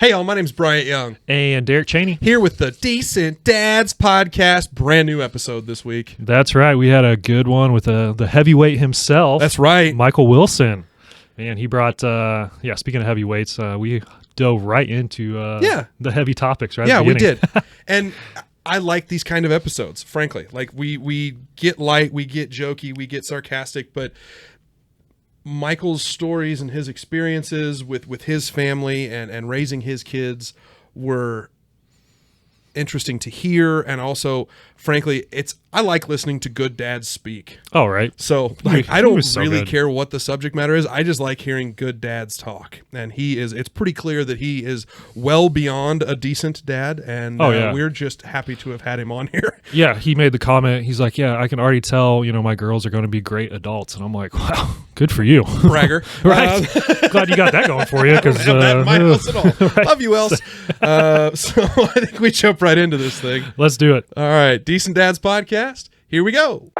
Hey, all, my name's Bryant Young. And Derek Chaney. Here with the Decent Dads Podcast, brand new episode this week. That's right. We had a good one with the heavyweight himself. That's right. Michael Wilson. Man, he brought, speaking of heavyweights, we dove right into the heavy topics, right? Yeah, we did. And I like these kind of episodes, frankly. Like, we get light, we get jokey, we get sarcastic, but Michael's stories and his experiences with his family and raising his kids were interesting to hear, and also, frankly, I like listening to good dads speak. Oh, right. So I don't really care what the subject matter is. I just like hearing good dads talk, and it's pretty clear that he is well beyond a decent dad, and we're just happy to have had him on here. Yeah, he made the comment. He's like, yeah, I can already tell, my girls are going to be great adults, and I'm like, wow, good for you. Bragger. Right. Glad you got that going for you. Because that in my house at all. Right. Love you, Els. So I think we jump right into this thing. Let's do it. All right, Decent Dads Podcast. Here we go.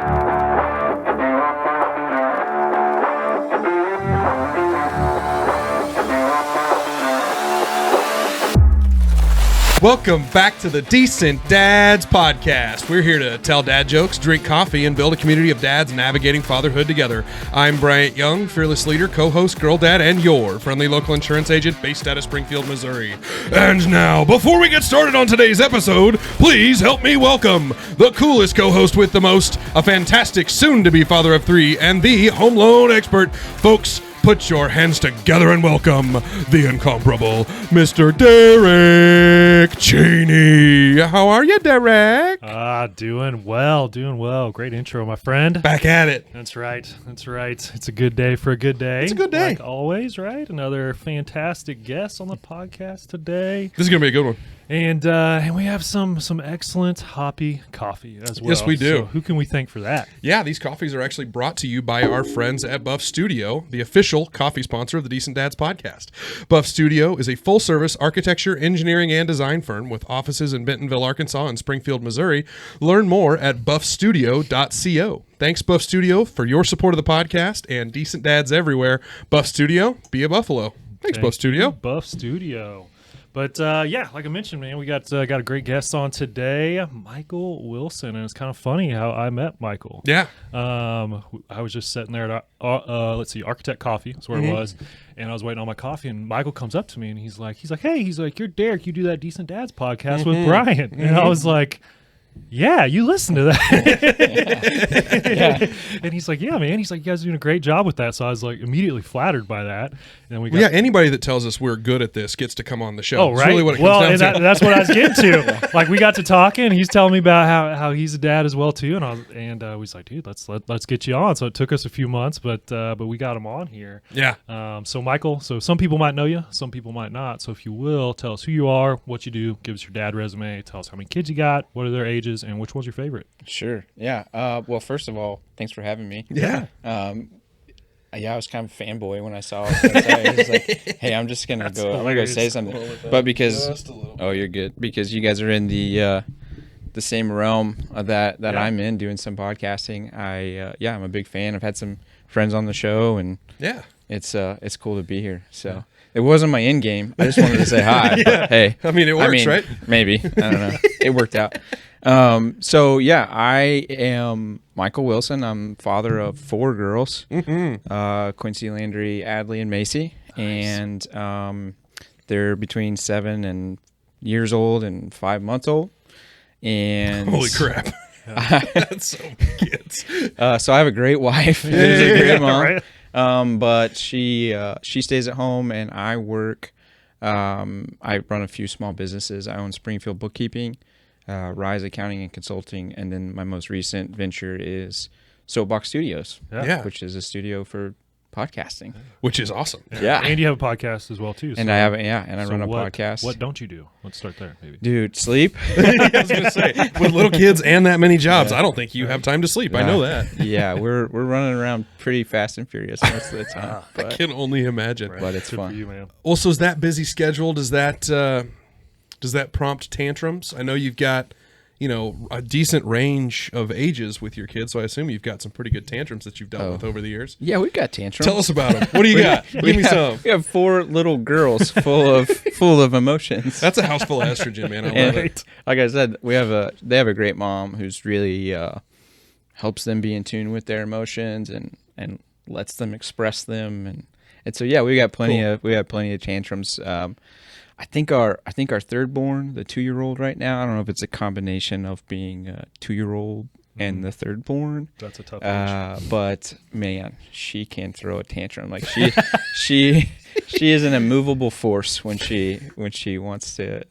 Welcome back to the Decent Dads Podcast. We're here to tell dad jokes, drink coffee, and build a community of dads navigating fatherhood together. I'm Bryant Young, fearless leader, co-host, girl dad, and your friendly local insurance agent based out of Springfield, Missouri. And now, before we get started on today's episode, please help me welcome the coolest co-host with the most, a fantastic soon-to-be father of three, and the home loan expert. Folks, put your hands together and welcome the incomparable Mr. Derek Chaney. How are you, Derek? Doing well. Great intro, my friend. Back at it. That's right. It's a good day for a good day. It's a good day. Like always, right? Another fantastic guest on the podcast today. This is going to be a good one. And we have some excellent hoppy coffee as well. Yes, we do. So who can we thank for that? Yeah, these coffees are actually brought to you by our friends at Buff Studio, the official coffee sponsor of the Decent Dads Podcast. Buff Studio is a full-service architecture, engineering, and design firm with offices in Bentonville, Arkansas, and Springfield, Missouri. Learn more at buffstudio.co. Thanks, Buff Studio, for your support of the podcast and Decent Dads everywhere. Buff Studio, be a buffalo. Thanks, Buff Studio. Buff Studio. But like I mentioned, man, we got a great guest on today, Michael Wilson, and it's kind of funny how I met Michael. Yeah. I was just sitting there at Architect Coffee. That's where it was, and I was waiting on my coffee, and Michael comes up to me, and he's like, hey, you're Derek. You do that Decent Dads podcast with Bryant, and I was like, yeah, you listen to that. Yeah. And he's like, yeah, man. He's like, you guys are doing a great job with that. So I was like immediately flattered by that. And anybody that tells us we're good at this gets to come on the show. Oh, right. It's really what it comes down to. That's what I was getting to. Like, we got to talking. He's telling me about how he's a dad as well too. And we was like, dude, let's get you on. So it took us a few months, but we got him on here. Yeah. So Michael, some people might know you, some people might not. So if you will, tell us who you are, what you do, give us your dad resume, tell us how many kids you got, what are their ages, and which one's your favorite? Sure. Yeah. Well, first of all, thanks for having me. Yeah. I was kind of a fanboy when I saw it. I was like, hey, I'm just gonna go say something. But because you're good, because you guys are in the same realm that I'm in, doing some podcasting. I'm a big fan. I've had some friends on the show, and it's cool to be here. So. It wasn't my end game. I just wanted to say hi. Yeah. But hey, I mean, it works, right? Maybe. I don't know. It worked out. I am Michael Wilson. I'm father of 4 girls, Quincy, Landry, Adley, and Macy. Nice. And they're between 7 years old and 5 months old. And holy crap. That's so many kids. So I have a great wife. She's a great mom. Right? But she stays at home, and I work. I run a few small businesses. I own Springfield Bookkeeping, Rise Accounting and Consulting, and then my most recent venture is Soapbox Studios, which is a studio for podcasting, which is awesome. Yeah. And you have a podcast as well too. And I run a podcast. What don't you do? Let's start there, maybe. Dude, sleep. I was gonna say, with little kids and that many jobs, I don't think you have time to sleep. I know that. Yeah, we're running around pretty fast and furious most of the time. I can only imagine. Right. But it's good fun. For you, man. Also, is that busy schedule? Does that prompt tantrums? I know you've got a decent range of ages with your kids, so I assume you've got some pretty good tantrums that you've dealt with over the years. Yeah, we've got tantrums. Tell us about them. What do you got? Give me some. We have 4 little girls full of emotions. That's a house full of estrogen, man. I love it. Like I said, they have a great mom who's really helps them be in tune with their emotions and lets them express them, and so yeah, we got plenty of tantrums. I think our third born, the 2-year-old right now, I don't know if it's a combination of being a 2-year-old and the third born. That's a tough age. But man, she can throw a tantrum. Like she is an immovable force when she wants to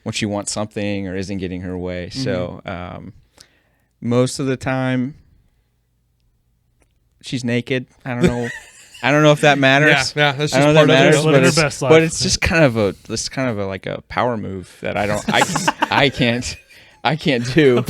when she wants something or isn't getting her way. So most of the time she's naked. I don't know if that matters. Yeah, that's just part of it. But it's just kind of a like a power move that I can't do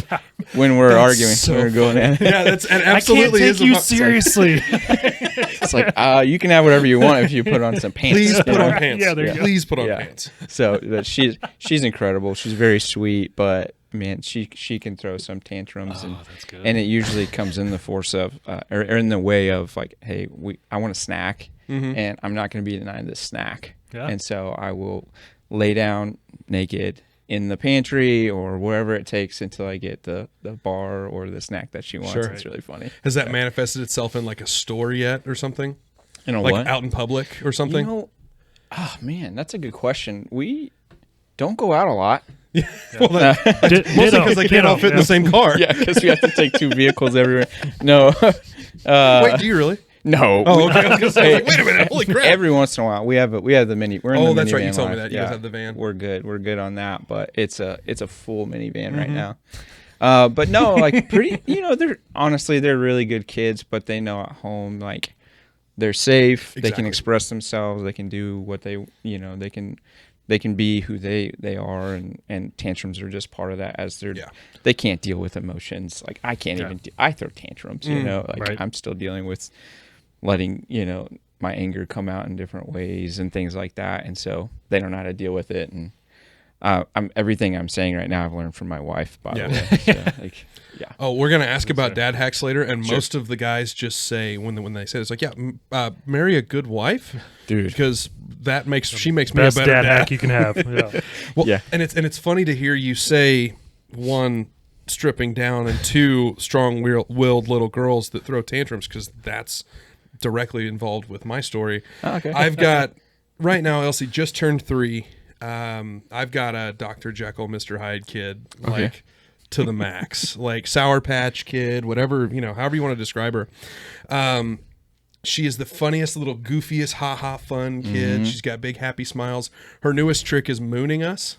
when we're arguing. So we're going at it. Yeah, that's and absolutely I can't take you is seriously. It's like you can have whatever you want if you put on some pants. Please put on pants. Yeah, there you go. Please put on pants. So, but she's incredible. She's very sweet, but man, she can throw some tantrums, that's good. and it usually comes in the force of or in the way of like, hey, I want a snack, and I'm not going to be denied this snack, and so I will lay down naked in the pantry or wherever it takes until I get the bar or the snack that she wants. Sure. It's really funny. Has that manifested itself in like a store yet or something? In a like what? Out in public or something? Oh man, that's a good question. We don't go out a lot. Yeah. Well, mostly because they can't all fit in the same car. Yeah, because we have to take 2 vehicles everywhere. No. Wait, do you really? No. Oh, okay. I was gonna say, like, wait a minute. Holy crap. Every once in a while, we have the mini. We're in the that's minivan right. You told me life. that. You guys have the van. We're good. We're good on that. But it's a full minivan right now. But no, like pretty. They're really good kids, but they know at home like they're safe. Exactly. They can express themselves. They can do what they can be who they are, and tantrums are just part of that. As they can't deal with emotions. Like I can't even. I throw tantrums. Right. I'm still dealing with letting my anger come out in different ways and things like that, and so they don't know how to deal with it. And everything I'm saying right now I've learned from my wife, by the way. So, Oh, we're gonna ask about dad hacks later, and most of the guys just say when they say it, it's like, marry a good wife, dude, because she makes me a Best better dad dad. hack you can have. Yeah. Well, and it's funny to hear you say, 1, stripping down, and 2, strong-willed little girls that throw tantrums, because that's directly involved with my story. Oh, okay. I've got right now, Elsie just turned 3. I've got a Dr. Jekyll, Mr. Hyde kid, like to the max, like Sour Patch Kid, whatever, however you want to describe her. She is the funniest, little goofiest, fun kid. She's got big, happy smiles. Her newest trick is mooning us.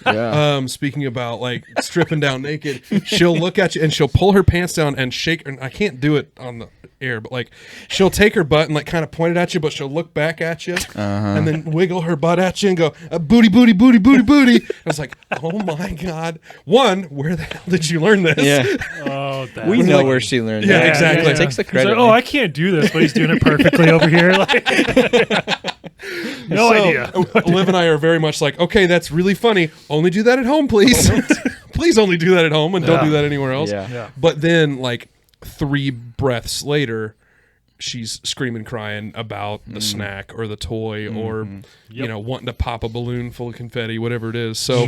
Yeah. Speaking about like stripping down naked, she'll look at you and she'll pull her pants down and shake. And I can't do it on the air, but like she'll take her butt and like kind of point it at you, but she'll look back at you and then wiggle her butt at you and go booty, booty, booty, booty, booty. I was like, oh my god! 1, where the hell did you learn this? Yeah. Oh, We know where she learned. Yeah, that. exactly. It takes the He's credit. like, I can't do this, but he's doing it perfectly over here. Like, no idea. Liv and I are very much like, okay, that's really funny. Only do that at home, please. Please only do that at home and don't do that anywhere else. Yeah. But then, like 3 breaths later, she's screaming, crying about the snack or the toy or wanting to pop a balloon full of confetti, whatever it is. So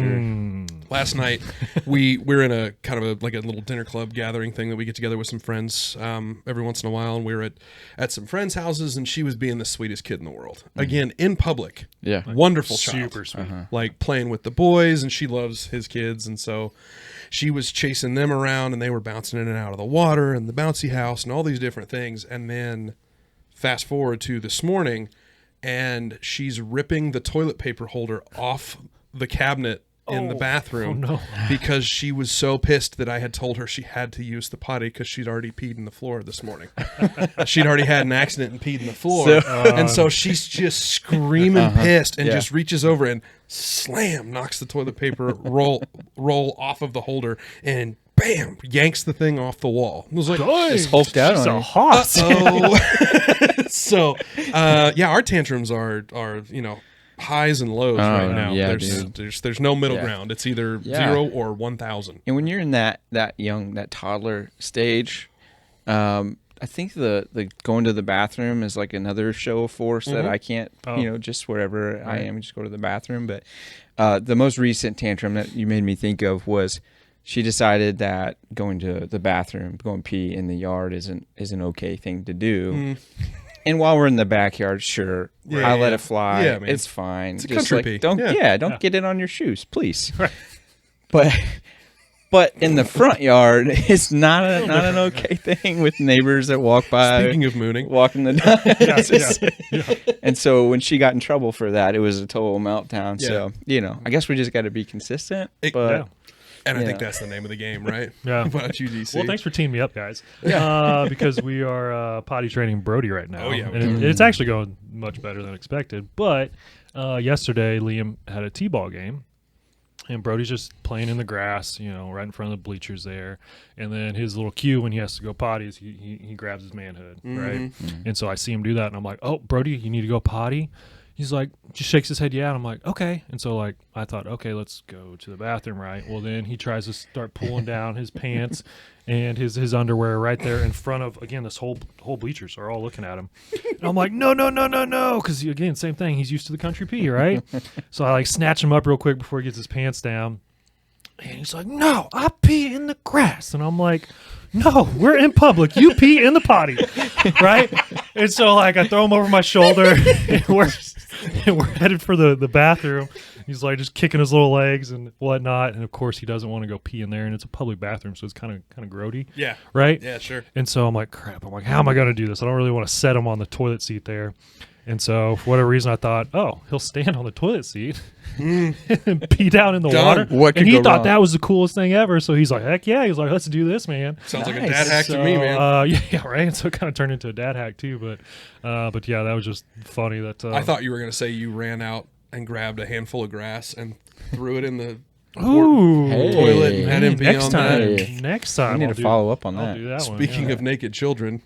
last night we're in a kind of a little dinner club gathering thing that we get together with some friends every once in a while, and we were at some friends' houses, and she was being the sweetest kid in the world. Again, in public. Yeah. Wonderful child. Super sweet. Like playing with the boys, and she loves his kids, and so she was chasing them around, and they were bouncing in and out of the water and the bouncy house and all these different things. And then fast forward to this morning, and she's ripping the toilet paper holder off the cabinet in the bathroom because she was so pissed that I had told her she had to use the potty because she'd already peed in the floor this morning. She'd already had an accident and peed in the floor. And so she's just screaming pissed and just reaches over and slam, knocks the toilet paper roll off of the holder and bam, yanks the thing off the wall. It was like, Just hulked out She's on a her. hoss. So, our tantrums are highs and lows right now. Yeah, There's no middle ground. It's either 0 or 1,000. And when you're in that young, that toddler stage, I think the going to the bathroom is like another show of force that I can't, just wherever I am, just go to the bathroom. But the most recent tantrum that you made me think of was she decided that going to the bathroom, going pee in the yard is an okay thing to do. And while we're in the backyard, sure, I let it fly. Yeah, it's fine. It's a country pee. Don't get it on your shoes, please. Right. But in the front yard, it's not an okay thing with neighbors that walk by. Speaking of mooning, walking the dog. And so when she got in trouble for that, it was a total meltdown. Yeah. So I guess we just got to be consistent. And I think that's the name of the game, right? Yeah. What about you, DC? Well, thanks for teaming me up, guys. Because we are potty training Brody right now. Oh, yeah. And it's actually going much better than expected. But yesterday, Liam had a t-ball game. And Brody's just playing in the grass, right in front of the bleachers there. And then his little cue when he has to go potty is he grabs his manhood, right? And so I see him do that, and I'm like, oh, Brody, you need to go potty? He's like, just shakes his head, yeah. And I'm like, okay. And so, I thought, okay, let's go to the bathroom, right? Well, then he tries to start pulling down his pants and his underwear right there in front of, again, this whole bleachers are all looking at him. And I'm like, no. Because, again, same thing. He's used to the country pee, right? So I, snatch him up real quick before he gets his pants down. And he's like, no, I pee in the grass. And I'm like, no, we're in public. You pee in the potty, right? And so, I throw him over my shoulder, and we're headed for the bathroom. He's, just kicking his little legs and whatnot. And, of course, he doesn't want to go pee in there. And it's a public bathroom, so it's kind of grody. Yeah. Right? Yeah, sure. And so I'm like, crap. I'm like, how am I going to do this? I don't really want to set him on the toilet seat there. And so, for whatever reason, I thought, oh, he'll stand on the toilet seat and pee down in the water. What and he thought wrong? That was the coolest thing ever. So he's like, heck yeah. He's like, let's do this, man. Sounds like a dad hack to me, man. Yeah, right. And so it kind of turned into a dad hack too. But yeah, that was just funny. That I thought you were going to say you ran out and grabbed a handful of grass and threw it in the toilet and had him pee on that. Next time, we need to follow up on that. Speaking of naked children,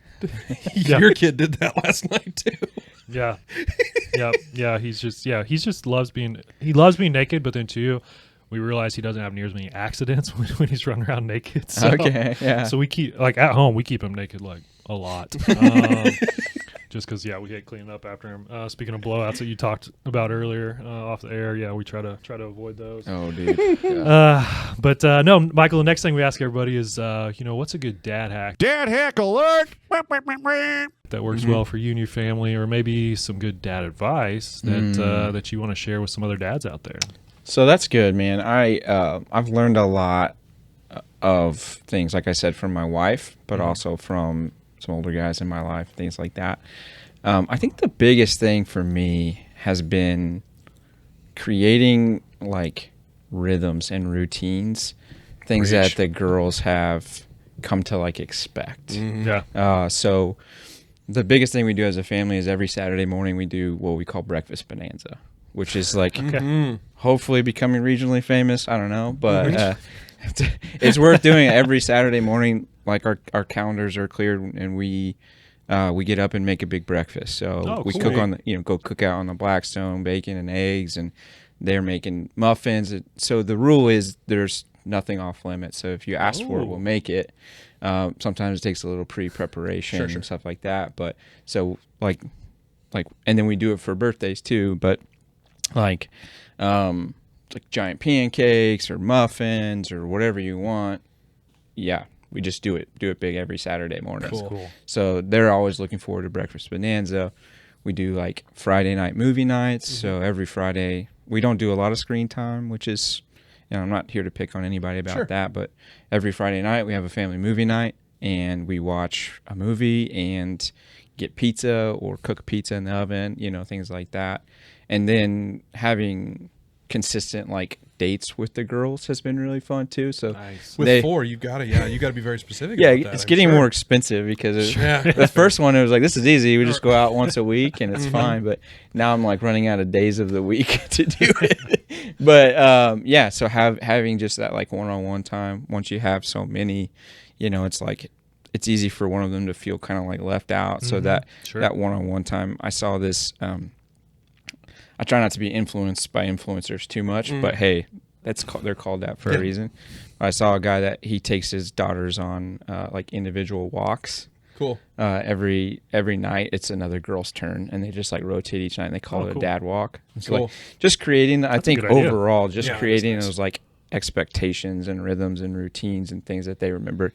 your kid did that last night too. Yeah. He just loves being naked, but then too, we realize he doesn't have near as many accidents when he's running around naked. So, okay, yeah. So we keep at home, we keep him naked a lot. Just because, we hate cleaning up after him. Speaking of blowouts that you talked about earlier off the air, we try to avoid those. Oh, dude. Yeah. But no, Michael. The next thing we ask everybody is, what's a good dad hack? Dad hack alert! That works well for you and your family, or maybe some good dad advice that you want to share with some other dads out there. So that's good, man. I've learned a lot of things, like I said, from my wife, but also from some older guys in my life, things like that. I think the biggest thing for me has been creating rhythms and routines, things that the girls have come to expect. Yeah. So the biggest thing we do as a family is every Saturday morning we do what we call breakfast bonanza, which is hopefully becoming regionally famous. I don't know, but it's worth doing it every Saturday morning. Our calendars are cleared and we get up and make a big breakfast. So we cook on go cook out on the Blackstone, bacon and eggs, and they're making muffins. So the rule is there's nothing off limits. So if you ask for it, we'll make it. Sometimes it takes a little pre-preparation and stuff like that. But so and then we do it for birthdays too. But giant pancakes or muffins or whatever you want. Yeah. We just do it big every Saturday morning. That's cool. So they're always looking forward to Breakfast Bonanza. We do Friday night movie nights. So every Friday, we don't do a lot of screen time, which is, I'm not here to pick on anybody about that, but every Friday night we have a family movie night and we watch a movie and get pizza or cook pizza in the oven, things like that. And then having consistent dates with the girls has been really fun too. So nice. With 4, you gotta be very specific. Yeah, about that, it's getting more expensive because the first one it was this is easy. We just go out once a week and it's fine. But now I'm running out of days of the week to do it. But so having just that one-on-one time. Once you have so many, it's it's easy for one of them to feel kind of left out. So that one-on-one time. I saw this. I try not to be influenced by influencers too much, but hey, they're called that for a reason. I saw a guy that he takes his daughters on like individual walks. Cool. Every night it's another girl's turn, and they just like rotate each night, and they call it a dad walk. So Cool. like just creating, I think overall, just creating nice. those like expectations and rhythms and routines and things that they remember.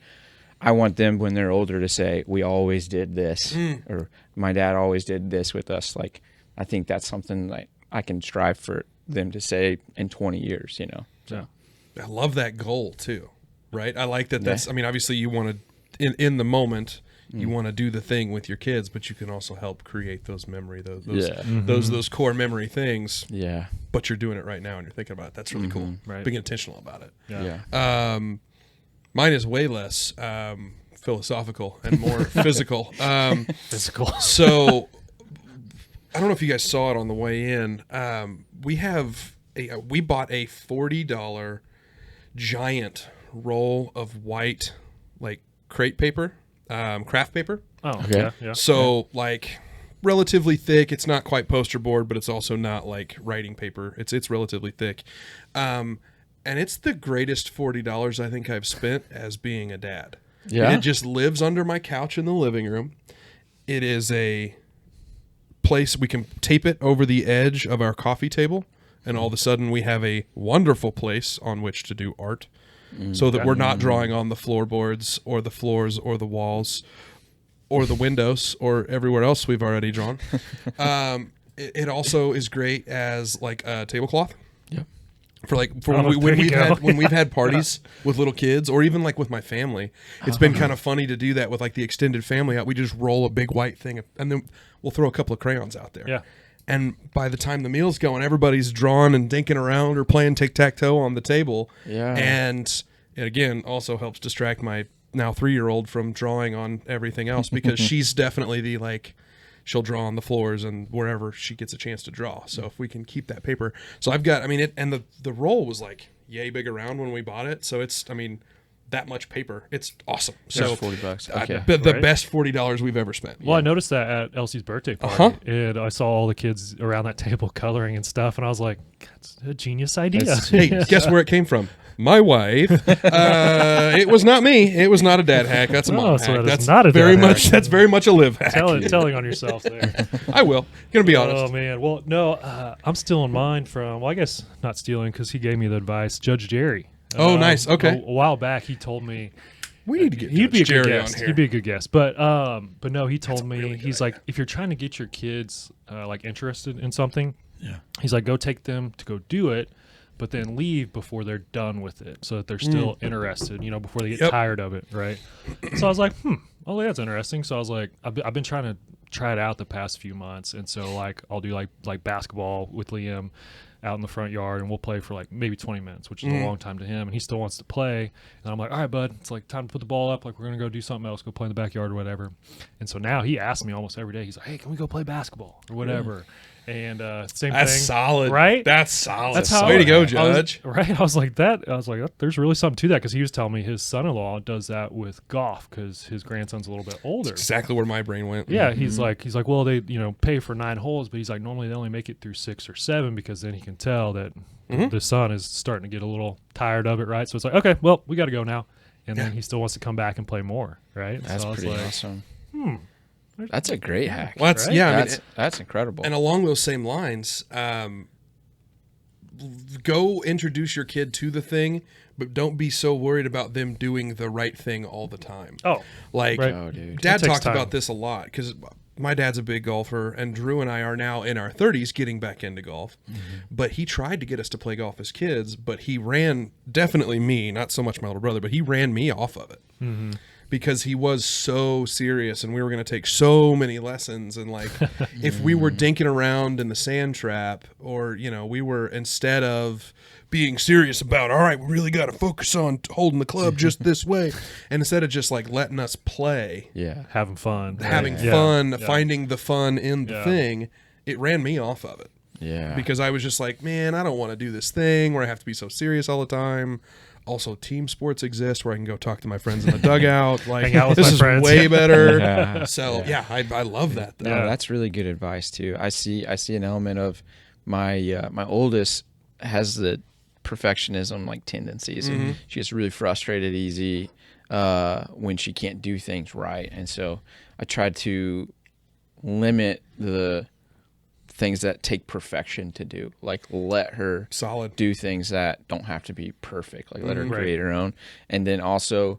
I want them when they're older to say, we always did this, or my dad always did this with us. Like, I think that's something like I can strive for them to say in 20 years, you know? So I love that goal too, right? I like that. That's, I mean, obviously you want to, in the moment, you want to do the thing with your kids, but you can also help create those memory, those core memory things. Yeah. But you're doing it right now and you're thinking about it. That's really cool. Right. Being intentional about it. Yeah. Mine is way less philosophical and more physical. Physical. So I don't know if you guys saw it on the way in. We bought a $40 giant roll of white like crate paper, craft paper. Oh, okay. Yeah. So like relatively thick. It's not quite poster board, but it's also not like writing paper. It's relatively thick. And it's the greatest $40 I think I've spent as being a dad. Yeah. And it just lives under my couch in the living room. It is a place we can tape it over the edge of our coffee table, and all of a sudden we have a wonderful place on which to do art, so that we're not drawing on the floorboards or the floors or the walls or the windows or everywhere else we've already drawn. It also is great as like a tablecloth. For when we've had parties with little kids, or even like with my family, it's been kind of funny to do that with like the extended family out. We just roll a big white thing, and then we'll throw a couple of crayons out there. Yeah. And by the time the meal's going, everybody's drawing and dinking around or playing tic-tac-toe on the table. Yeah. And it again also helps distract my now 3-year-old from drawing on everything else, because she's definitely the like. She'll draw on the floors and wherever she gets a chance to draw. So if we can keep that paper. So I've got, I mean, the roll was like yay big around when we bought it. So it's, I mean, that much paper. It's awesome. So $40. Okay. The best $40 we've ever spent. Well, I noticed that at Elsie's birthday party, and I saw all the kids around that table coloring and stuff, and I was like, that's a genius idea. Hey, guess where it came from? My wife. It was not me. It was not a dad hack. That's a mom hack. That's not a very dad much. hack. That's very much a live hack. Telling on yourself there. I will. Gonna be honest. Oh man. Well, no, I'm stealing mine from. Well, I guess not stealing, because he gave me the advice. Judge Jerry. Oh, nice. Okay. A while back, he told me We need to get he'd be a Jerry good on guest. here. He'd be a good guest. But no, he told me, really he's like, if you're trying to get your kids like interested in something, he's like, go take them to go do it, but then leave before they're done with it, so that they're still interested, you know, before they get tired of it, right? So I was like, oh, that's interesting. So I was like, I've been trying to try it out the past few months, and so like I'll do like basketball with Liam out in the front yard, and we'll play for like maybe 20 minutes, which is a long time to him, and he still wants to play. And I'm like, all right, bud, it's like time to put the ball up, like we're gonna go do something else, go play in the backyard or whatever. And so now he asks me almost every day, he's like, hey, can we go play basketball or whatever? And same That's thing. solid, right? That's solid. That's how way to go, Judge. I was like, there's really something to that, because he was telling me his son-in-law does that with golf, because his grandson's a little bit older. That's exactly where my brain went. Yeah, he's like, well, they pay for 9 holes, but he's like, normally they only make it through 6 or 7, because then he can tell that the son is starting to get a little tired of it, right? So it's like, okay, well, we got to go now, and then he still wants to come back and play more, right? That's so pretty like, awesome. That's a great hack. Well, that's, right? yeah, I mean, That's incredible. and along those same lines, go introduce your kid to the thing, but don't be so worried about them doing the right thing all the time. Oh, like, right. Oh, dude. Dad It takes talked time. about this a lot, because my dad's a big golfer, and Drew and I are now in our 30s getting back into golf. But he tried to get us to play golf as kids, but he ran, definitely me, not so much my little brother, but he ran me off of it. Because he was so serious, and we were going to take so many lessons. And like, if we were dinking around in the sand trap, or, you know, we were, instead of being serious about, all right, we really got to focus on holding the club just this way. And instead of just like letting us play, having fun, finding the fun in the thing, it ran me off of it. Yeah. Because I was just like, man, I don't want to do this thing where I have to be so serious all the time. Also, team sports exist where I can go talk to my friends in the dugout. Like, hang out with this my is friends. way better. Yeah. So I love that. Though. No, that's really good advice too. I see an element of my oldest has the perfectionism like tendencies, and she gets really frustrated easy when she can't do things right. And so I tried to limit the things that take perfection to do, like let her do things that don't have to be perfect, like let her create her own. And then also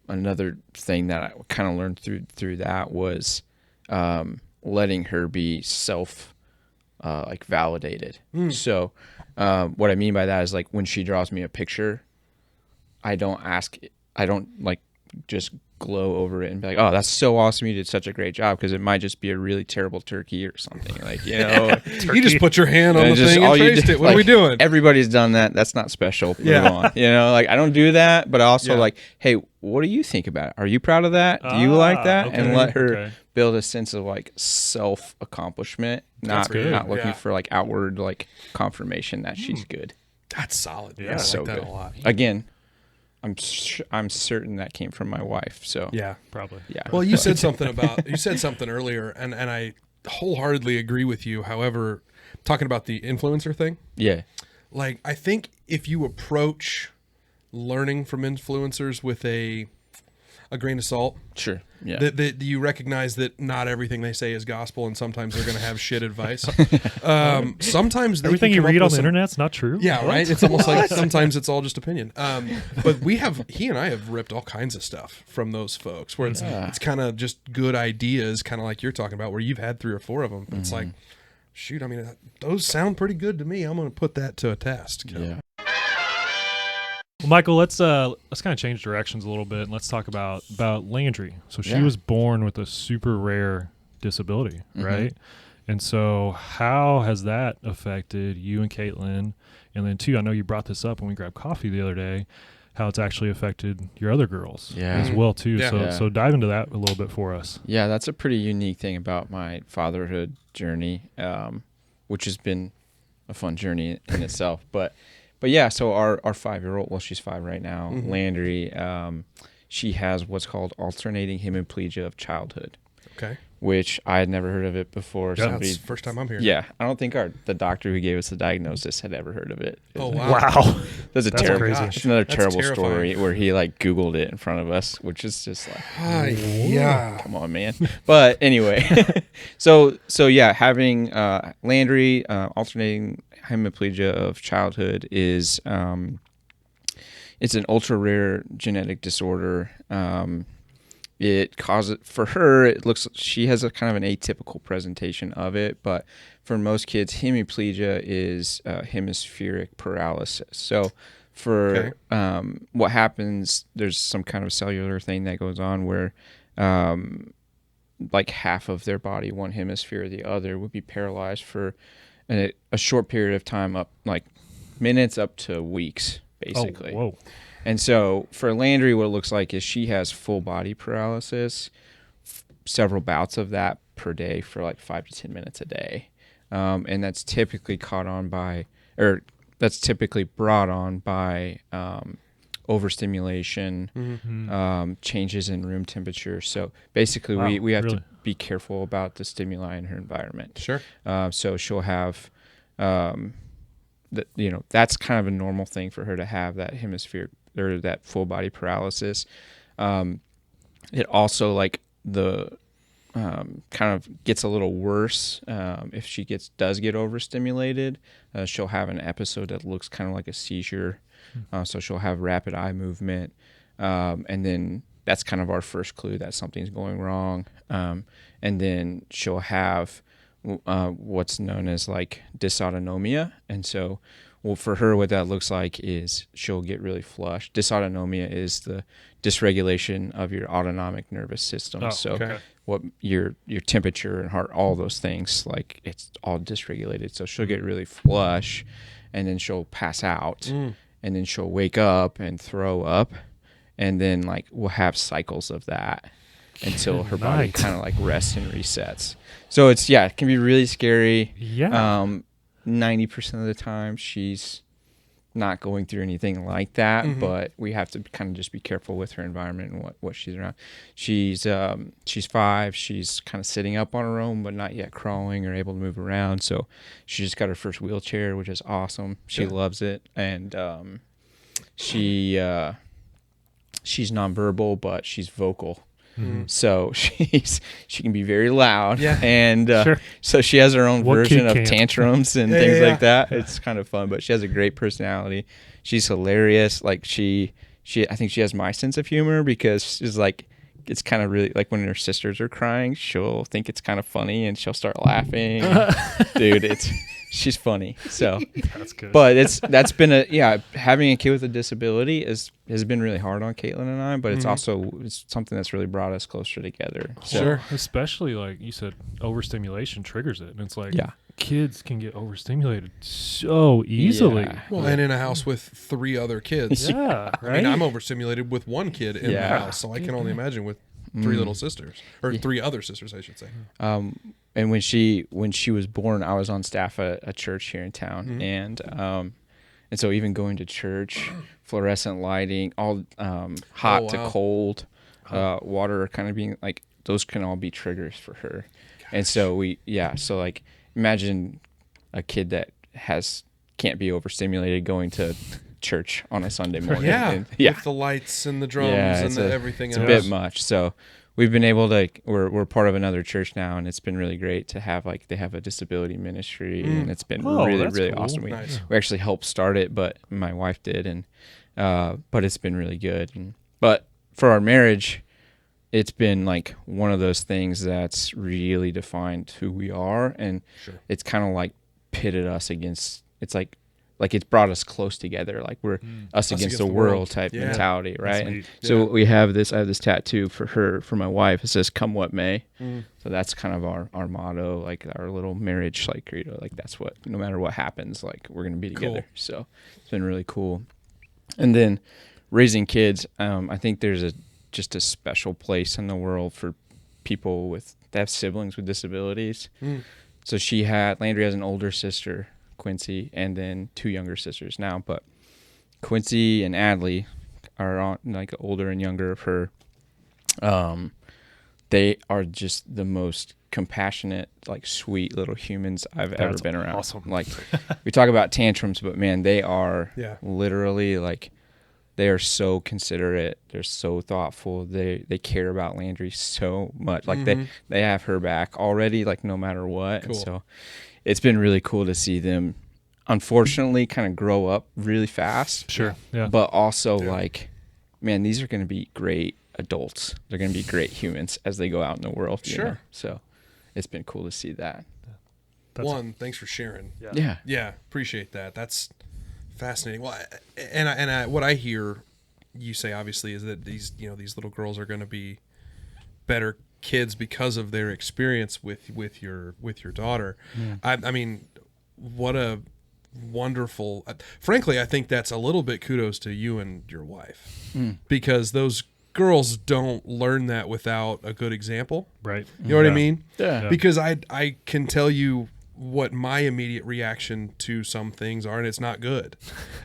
another thing that I kind of learned through that was letting her be like validated. So what I mean by that is, like, when she draws me a picture, I don't like just glow over it and be like, oh, that's so awesome, you did such a great job, because it might just be a really terrible turkey or something, like, you know. You just put your hand on the thing and traced it. What are we doing? Everybody's done that. That's not special. Move on. You know, like, I don't do that, but also like, hey, what do you think about it? Are you proud of that? Do you like that? Okay. And let her build a sense of like self accomplishment, not looking for like outward like confirmation that she's good. That's solid. Yeah, I like that a lot. Again, I'm certain that came from my wife. So yeah, probably. Yeah. Well, you said something earlier, and I wholeheartedly agree with you. However, talking about the influencer thing. Yeah. Like, I think if you approach learning from influencers with a grain of salt. Sure. Yeah. That you recognize that not everything they say is gospel, and sometimes they're going to have shit advice. Sometimes everything you read on the internet's not true. Yeah, right. It's almost like sometimes it's all just opinion. But he and I have ripped all kinds of stuff from those folks, where it's kind of just good ideas, kind of like you're talking about, where you've had 3 or 4 of them. It's like, shoot, I mean, those sound pretty good to me. I'm going to put that to a test. Yeah. Well, Michael, let's kind of change directions a little bit, and let's talk about Landry. So she was born with a super rare disability, right? And so how has that affected you and Caitlin? And then, too, I know you brought this up when we grabbed coffee the other day, how it's actually affected your other girls as well, too. Yeah. So dive into that a little bit for us. Yeah, that's a pretty unique thing about my fatherhood journey, which has been a fun journey in itself. But yeah, so our 5-year-old, well, she's 5 right now, Landry, she has what's called alternating hemiplegia of childhood. Okay. Which I had never heard of it before. Yeah, that's the first time I'm hearing. Yeah, I don't think the doctor who gave us the diagnosis had ever heard of it. Oh, wow. Wow. That's terrible. Crazy. It's another terrible story where he like Googled it in front of us, which is just like, yeah, come on, man. But anyway, so yeah, having Landry alternating hemiplegia of childhood is it's an ultra rare genetic disorder. It causes, for her, it looks, she has a kind of an atypical presentation of it, but for most kids, hemiplegia is hemispheric paralysis. So for what happens, there's some kind of cellular thing that goes on where like half of their body, one hemisphere or the other, would be paralyzed for a short period of time, up like minutes up to weeks, basically. Oh, whoa. And so for Landry, what it looks like is she has full body paralysis, several bouts of that per day for like 5 to 10 minutes a day. And that's typically brought on by overstimulation, changes in room temperature. So basically we have to be careful about the stimuli in her environment. Sure. So she'll have, that's kind of a normal thing for her to have, that hemisphere or that full body paralysis. It also like kind of gets a little worse if she does get overstimulated. She'll have an episode that looks kind of like a seizure. So she'll have rapid eye movement, and then that's kind of our first clue that something's going wrong. And then she'll have what's known as like dysautonomia. And so, well, for her, what that looks like is she'll get really flushed. Dysautonomia is the dysregulation of your autonomic nervous system. What your temperature and heart, all those things, like it's all dysregulated. So she'll get really flush, and then she'll pass out, and then she'll wake up and throw up, and then like we'll have cycles of that until her body kind of like rests and resets. So it can be really scary. Yeah. 90% of the time she's not going through anything like that, but we have to kind of just be careful with her environment and what she's around. She's 5. She's kind of sitting up on her own, but not yet crawling or able to move around. So she just got her first wheelchair, which is awesome. She loves it, and she's nonverbal, but she's vocal. So she can be very loud, and so she has her own version of tantrums and things like that. It's kind of fun, but she has a great personality. She's hilarious. Like she I think she has my sense of humor, because she's like, it's kind of really like when her sisters are crying, she'll think it's kind of funny and she'll start laughing. Dude, she's funny. So that's good. But that's been having a kid with a disability has been really hard on Caitlin and I, but it's something that's really brought us closer together. So, sure. Especially like you said, overstimulation triggers it. And it's like kids can get overstimulated so easily. Yeah. Well, and in a house with 3 other kids. Yeah, right. I mean, I'm overstimulated with 1 kid in the house, so I can only imagine with 3 little sisters, or 3 other sisters, I should say. And when she was born, I was on staff at a church here in town, and so even going to church, fluorescent lighting, all hot to cold, water kind of being like, those can all be triggers for her. Gosh. And so so like, imagine a kid that can't be overstimulated going to church on a Sunday morning. With the lights and the drums and everything else. It's a bit much. So we've been able to, we're part of another church now, and it's been really great to have, they have a disability ministry, and it's been really cool. awesome. We actually helped start it, but my wife did, and but it's been really good. But for our marriage, it's been like one of those things that's really defined who we are, and it's kind of like pitted us against. It's like it's brought us close together, like we're us against the world type mentality, right? And so I have this tattoo for my wife. It says "Come what may." So that's kind of our motto, like our little marriage, like credo. Like that's what, no matter what happens, like we're gonna be together. Cool. So it's been really cool. And then raising kids, I think there's just a special place in the world for people that have siblings with disabilities. So Landry has an older sister, Quincy, and then 2 younger sisters now, but Quincy and Adley are on, like, older and younger of her. They are just the most compassionate, like, sweet little humans I've ever been around. Awesome. Like, we talk about tantrums, but man, they are literally, like, they are so considerate. They're so thoughtful. They care about Landry so much. Like they have her back already, like no matter what. Cool. And so it's been really cool to see them, unfortunately, kind of grow up really fast. Sure. Yeah. But also like, man, these are going to be great adults. They're going to be great humans as they go out in the world. You know? So it's been cool to see that. Thanks for sharing. Yeah. Appreciate that. That's fascinating. Well, and what I hear you say, obviously, is that these little girls are going to be better kids because of their experience with your daughter. I mean, what a wonderful. Frankly, I think that's a little bit kudos to you and your wife, because those girls don't learn that without a good example. Right. You know what I mean? Yeah. Because I can tell you what my immediate reaction to some things are, and it's not good.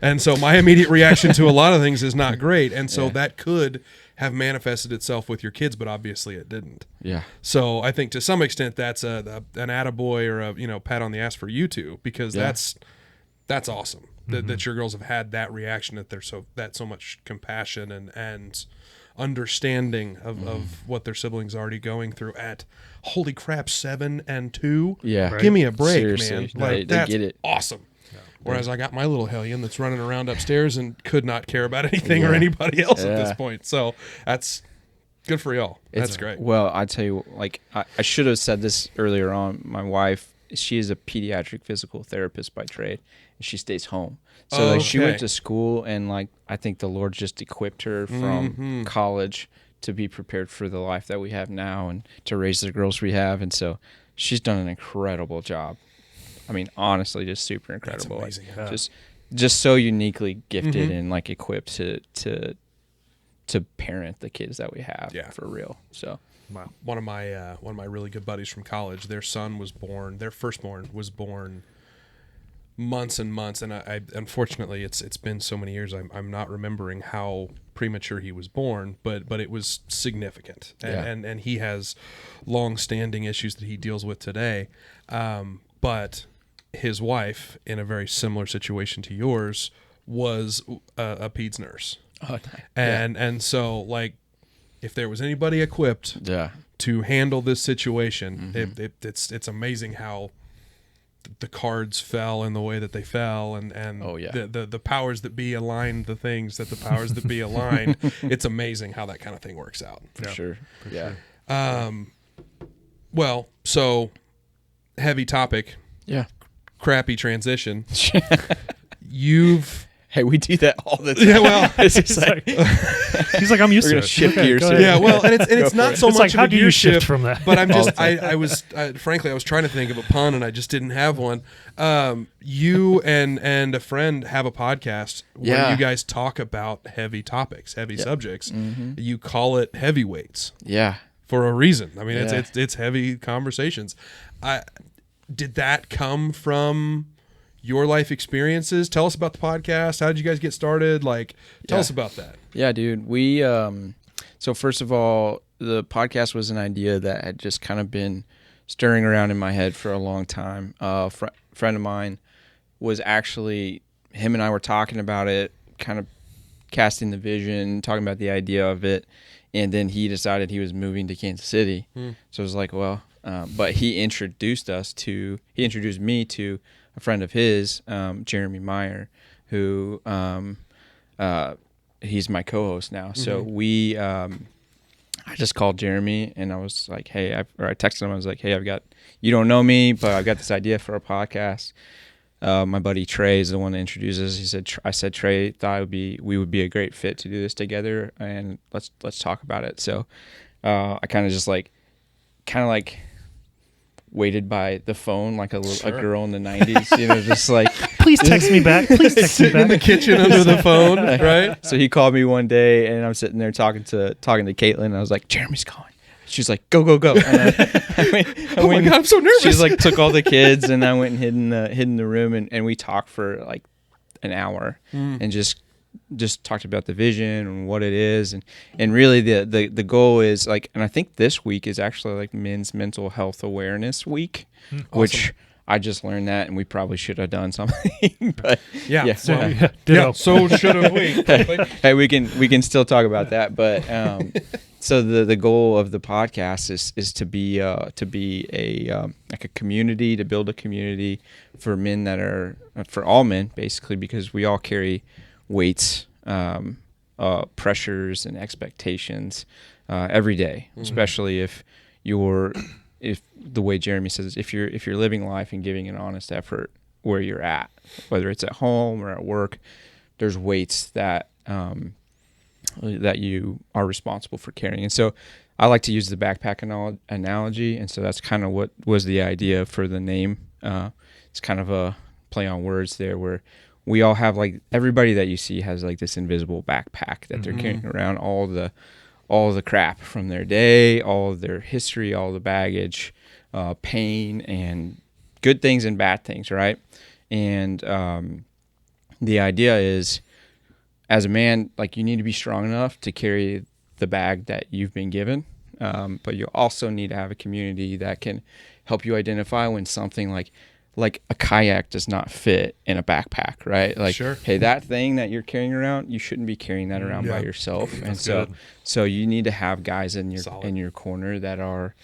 And so my immediate reaction to a lot of things is not great. And so that could have manifested itself with your kids, but obviously it didn't. Yeah. So I think to some extent that's an attaboy or a pat on the ass for you two, because that's awesome that your girls have had that reaction, that they're so much compassion and understanding of what their siblings are already going through at, holy crap, 7 and 2. Yeah. Give me a break. Seriously. Man. Like, they get it. Awesome. Yeah. Whereas I got my little hellion that's running around upstairs and could not care about anything or anybody else at this point. So that's good for y'all. That's great. Well, I tell you, like, I should have said this earlier on. My wife, she is a pediatric physical therapist by trade, and she stays home. So she went to school, and like I think the Lord just equipped her from college to be prepared for the life that we have now and to raise the girls we have. And so she's done an incredible job. I mean, honestly, just super incredible. That's amazing. Like, just so uniquely gifted and like equipped to parent the kids that we have for real. So one of my really good buddies from college, their firstborn was born months and months, and I unfortunately it's been so many years, I'm not remembering how premature he was born, but it was significant, and he has long-standing issues that he deals with today, but his wife, in a very similar situation to yours, was a peds nurse. Oh, and so, like, if there was anybody equipped to handle this situation, it's amazing how the cards fell in the way that they fell, and the powers that be aligned the things that the powers that be aligned. It's amazing how that kind of thing works out. For sure. Well, so heavy topic. Yeah. Crappy transition. You've Hey, we do that all the time. Yeah, well, he's like, I'm used to it. Shift Okay, gears. go ahead. yeah, well, and it's not so It's much like, how of a do gear you shift shift from that? But I'm just, frankly, I was trying to think of a pun and I just didn't have one. You and a friend have a podcast where you guys talk about heavy topics, heavy subjects. You call it Heavyweights. Yeah. For a reason. I mean, it's heavy conversations. Did that come from your life experiences? Tell us about the podcast. How did you guys get started? Like, tell us about that. Yeah, dude. We so first of all, the podcast was an idea that had just kind of been stirring around in my head for a long time. Friend of mine was actually, him and I were talking about it, kind of casting the vision, talking about the idea of it, and then he decided he was moving to Kansas City. So it was like, well, but he introduced me to a friend of his, Jeremy Meyer, who he's my co-host now. So I just called Jeremy and I was like, hey, I texted him. I was like, hey, you don't know me, but I've got this idea for a podcast. My buddy Trey is the one that introduces us. I said Trey thought we would be a great fit to do this together, and let's talk about it. So I kind of waited by the phone like a girl in the 90s, just like, please text me back. Please text me back. In the kitchen under the phone, right? So he called me one day, and I'm sitting there talking to Caitlin, and I was like, Jeremy's calling. She's like, go. And Oh my God, I'm so nervous. She's like, took all the kids, and I went and hid in the room, and we talked for like an hour and just talked about the vision and what it is, and really the goal is like, and I think this week is actually like Men's Mental Health Awareness Week, which I just learned that, and we probably should have done something. But so should have we. Hey, we can still talk about that, but so the goal of the podcast is to be a like a community, to build a community for men that are for all men, basically, because we all carry weights, pressures, and expectations every day, especially if the way Jeremy says, if you're living life and giving an honest effort where you're at, whether it's at home or at work, there's weights that you are responsible for carrying. And so I like to use the backpack analogy, and so that's kind of what was the idea for the name. It's kind of a play on words there, where we all have, like, everybody that you see has like this invisible backpack that they're carrying around, all the crap from their day, all of their history, all the baggage, pain, and good things and bad things, right? And the idea is, as a man, like, you need to be strong enough to carry the bag that you've been given, but you also need to have a community that can help you identify when something like a kayak does not fit in a backpack, right? Like, hey, that thing that you're carrying around, you shouldn't be carrying that around by yourself. And so you need to have guys in your corner that are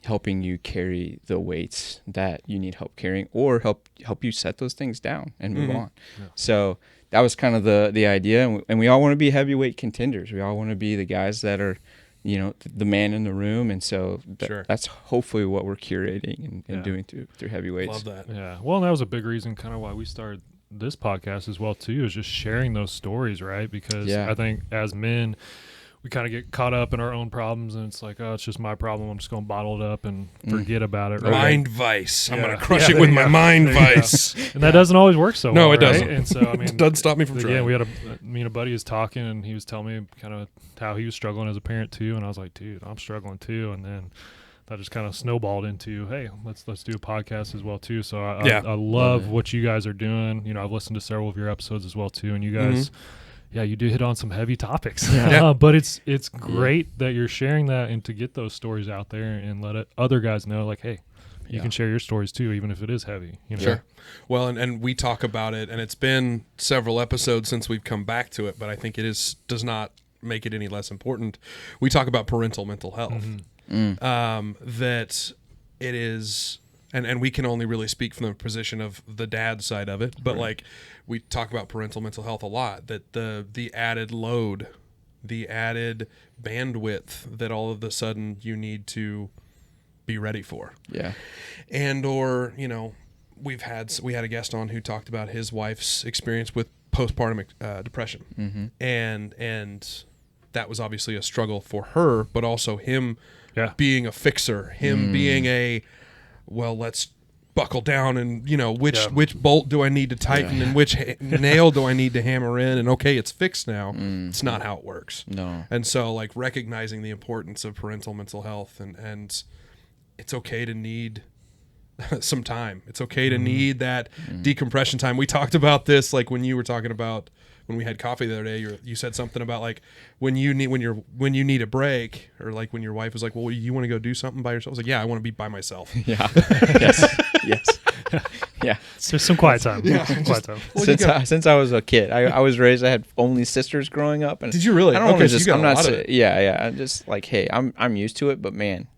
helping you carry the weights that you need help carrying, or help you set those things down and move on. Yeah. So that was kind of the idea, and we all want to be heavyweight contenders. We all want to be the guys that are, the man in the room, and so that's hopefully what we're curating and doing through heavyweights. Love that. Yeah. Well, and that was a big reason kind of why we started this podcast as well too, is just sharing those stories, right? Because I think as men, we kind of get caught up in our own problems, and it's like, oh, it's just my problem. I'm just going to bottle it up and forget about it. Right? Mind vice. I'm going to crush it with my mind vice. And that doesn't always work so well. No, it doesn't. And so, I mean, it doesn't stop me from trying. Yeah, we had me and a buddy was talking, and he was telling me kind of how he was struggling as a parent too. And I was like, dude, I'm struggling too. And then that just kind of snowballed into, hey, let's do a podcast as well too. So I love what you guys are doing. You know, I've listened to several of your episodes as well too, and you guys, you do hit on some heavy topics. But it's great that you're sharing that and to get those stories out there and let other guys know, like, hey, you can share your stories too, even if it is heavy. You know? Sure. Well, and we talk about it, and it's been several episodes since we've come back to it, but I think does not make it any less important. We talk about parental mental health. That it is, and we can only really speak from the position of the dad side of it, but like we talk about parental mental health a lot, that the added load, the added bandwidth that all of a sudden you need to be ready for. Yeah. And or, you know, we had a guest on who talked about his wife's experience with postpartum depression. And that was obviously a struggle for her, but also him being a fixer, him being let's buckle down and, you know, which bolt do I need to tighten and which nail do I need to hammer in, and okay, it's fixed now. It's not how it works. No. And so like recognizing the importance of parental mental health and it's okay to need some time. It's okay to need that decompression time. We talked about this like when you were talking about when we had coffee the other day. You said something about like when you need a break, or like when your wife was like, well, you want to go do something by yourself? I was like, yeah, I want to be by myself. Yeah. Yes. Yeah. So some quiet time. Yeah. Some quiet time. Well, since I was a kid, I was raised. I had only sisters growing up. And did you really? I don't want to just. I'm not. I'm just like, hey, I'm used to it, but man.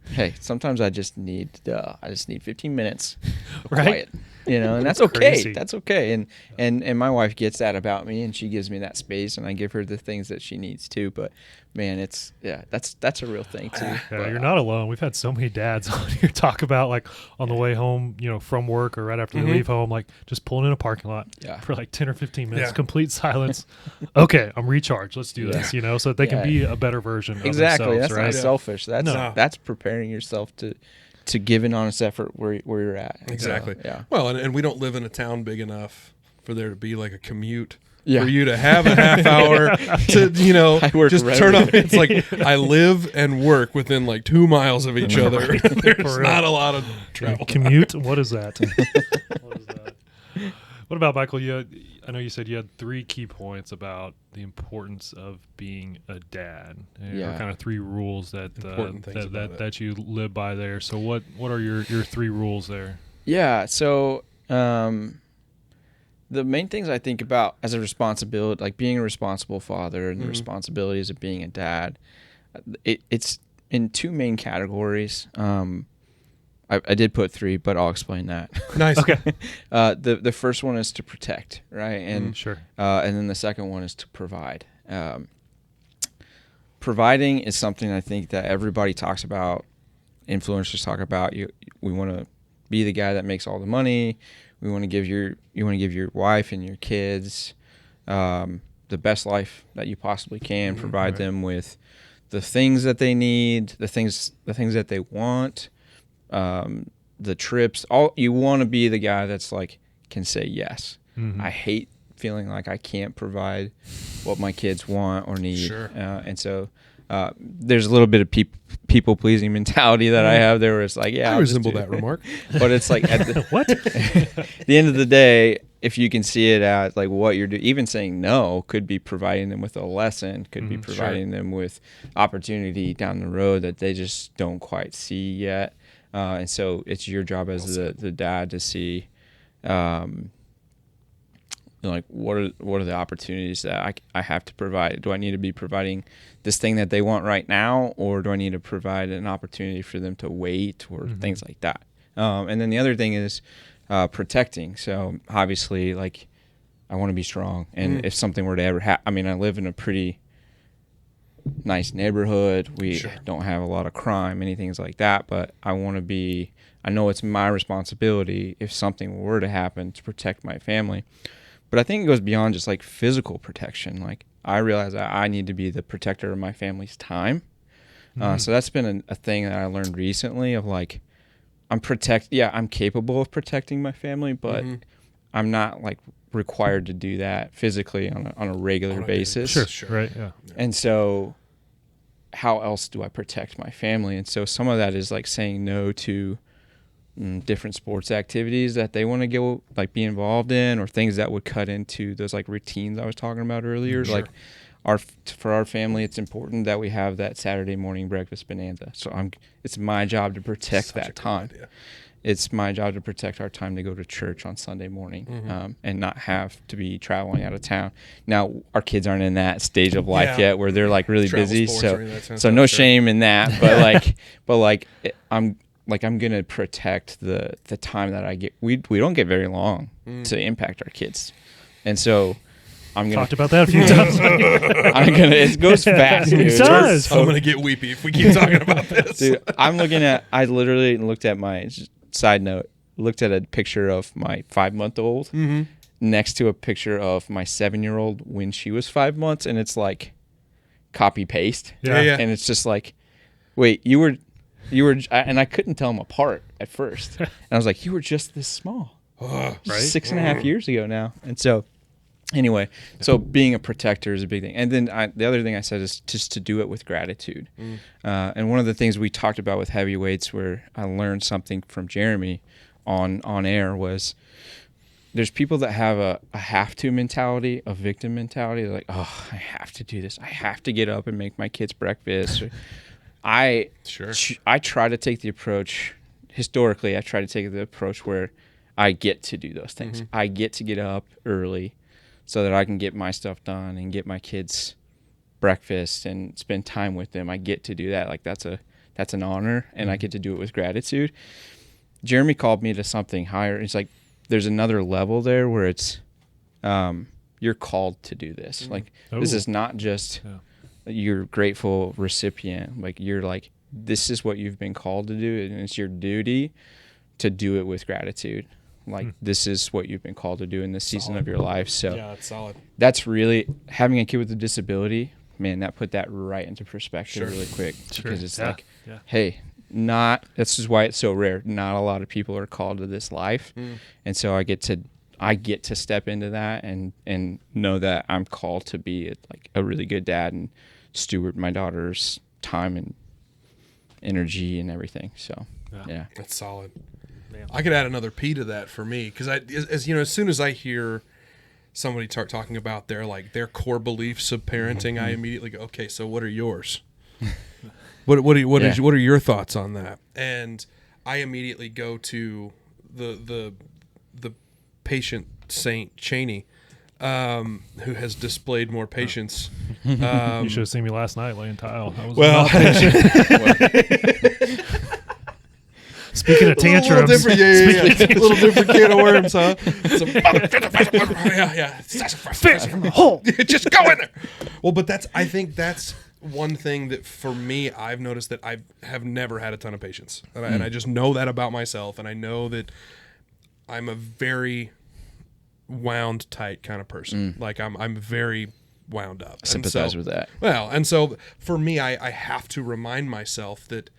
Hey, sometimes I just need 15 minutes of quiet, you know, and that's okay. Crazy. That's okay. And my wife gets that about me, and she gives me that space, and I give her the things that she needs too. But man, that's a real thing too. Yeah, you're not alone. We've had so many dads on here talk about like on the way home, you know, from work or right after they leave home, like just pulling in a parking lot for like 10 or 15 minutes, complete silence. Okay, I'm recharged. Let's do this, you know, so that they can be a better version of themselves. That's not selfish. That's preparing yourself to give an honest effort where you're at. Exactly. Well, and we don't live in a town big enough for there to be like a commute. For you to have a half hour to, you know, just turn on. It's like I live and work within like 2 miles of each other. There's not a lot of travel. Commute? What is that? What about Michael? I know you said you had 3 key points about the importance of being a dad. Or kind of 3 rules that you live by there. So what are your 3 rules there? Yeah. So the main things I think about as a responsibility, like being a responsible father and the responsibilities of being a dad, it's in 2 main categories. I did put 3, but I'll explain that. Nice. Okay. The first one is to protect, right? And sure. And then the second one is to provide. Providing is something I think that everybody talks about. Influencers talk about. We want to be the guy that makes all the money. You want to give your wife and your kids the best life that you possibly can. Provide them with the things that they need, the things that they want, the trips. All you want to be the guy that's like can say yes. I hate feeling like I can't provide what my kids want or need. Sure. And so there's a little bit of people pleasing mentality that I have there, where it's like, I resemble that remark, but it's like at the end of the day, if you can see it as like what you're doing, even saying no could be providing them with a lesson, could be providing them with opportunity down the road that they just don't quite see yet. And so it's your job as the dad to see, like what are the opportunities that I have to provide? Do I need to be providing this thing that they want right now, or do I need to provide an opportunity for them to wait, or things like that? And then the other thing is protecting. So obviously, like I want to be strong, and if something were to ever happen, I mean, I live in a pretty nice neighborhood. We don't have a lot of crime, any things like that, but I know it's my responsibility if something were to happen to protect my family. But I think it goes beyond just like physical protection. Like I realize that I need to be the protector of my family's time. So that's been a thing that I learned recently of like, I'm capable of protecting my family, but I'm not like required to do that physically on a regular basis. Sure. Right. Yeah. And so how else do I protect my family? And so some of that is like saying no to different sports activities that they want to go like be involved in, or things that would cut into those like routines I was talking about earlier. Sure. Like for our family, it's important that we have that Saturday morning breakfast bonanza. So it's my job to protect that time. It's my job to protect our time to go to church on Sunday morning, and not have to be traveling out of town. Now, our kids aren't in that stage of life yet where they're like really busy. So no shame in that. But I'm going to protect the time that I get. We don't get very long to impact our kids. And so I'm going to talked about that a few times. It goes fast. Dude. It does. I'm going to get weepy if we keep talking about this. Dude, I literally looked at my side note, looked at a picture of my 5-month-old next to a picture of my 7-year-old when she was 5 months. And it's like copy paste. Yeah. And it's just like, wait, you were, and I couldn't tell them apart at first. And I was like, you were just this small, Right? 6.5 years ago now. And so anyway, so being a protector is a big thing. And then the other thing I said is just to do it with gratitude. And one of the things we talked about with heavyweights, where I learned something from Jeremy on air, was there's people that have a have to mentality, a victim mentality. They're like, oh, I have to do this. I have to get up and make my kids breakfast. I try to take the approach, historically, I try to take the approach where I get to do those things. I get to get up early so that I can get my stuff done and get my kids breakfast and spend time with them. I get to do that. Like that's an honor, and I get to do it with gratitude. Jeremy called me to something higher. He's like, there's another level there where it's, you're called to do this. Like this is not just you're grateful recipient. Like you're like, this is what you've been called to do, and it's your duty to do it with gratitude. Like this is what you've been called to do in this season of your life. So yeah, that's solid. That's really, having a kid with a disability, man, that put that right into perspective really quick. Because it's like, hey, this is why it's so rare. Not a lot of people are called to this life. And so I get to step into that and know that I'm called to be a really good dad and steward my daughter's time and energy and everything. So yeah. That's solid. Man. I could add another P to that for me, because as soon as I hear somebody talking about their core beliefs of parenting, I immediately go, okay, so what are yours? What are your thoughts on that? And I immediately go to the patient saint Chaney, who has displayed more patience. You should have seen me last night laying tile. I was well, not patient. Speaking of tantrums, a little different, a little different can of worms, huh? Just go in there. Well, but I think that's one thing that for me, I've noticed that I have never had a ton of patience, and I just know that about myself, and I know that I'm a very wound tight kind of person. Like I'm very wound up. I sympathize with that. Well, and so for me, I have to remind myself that,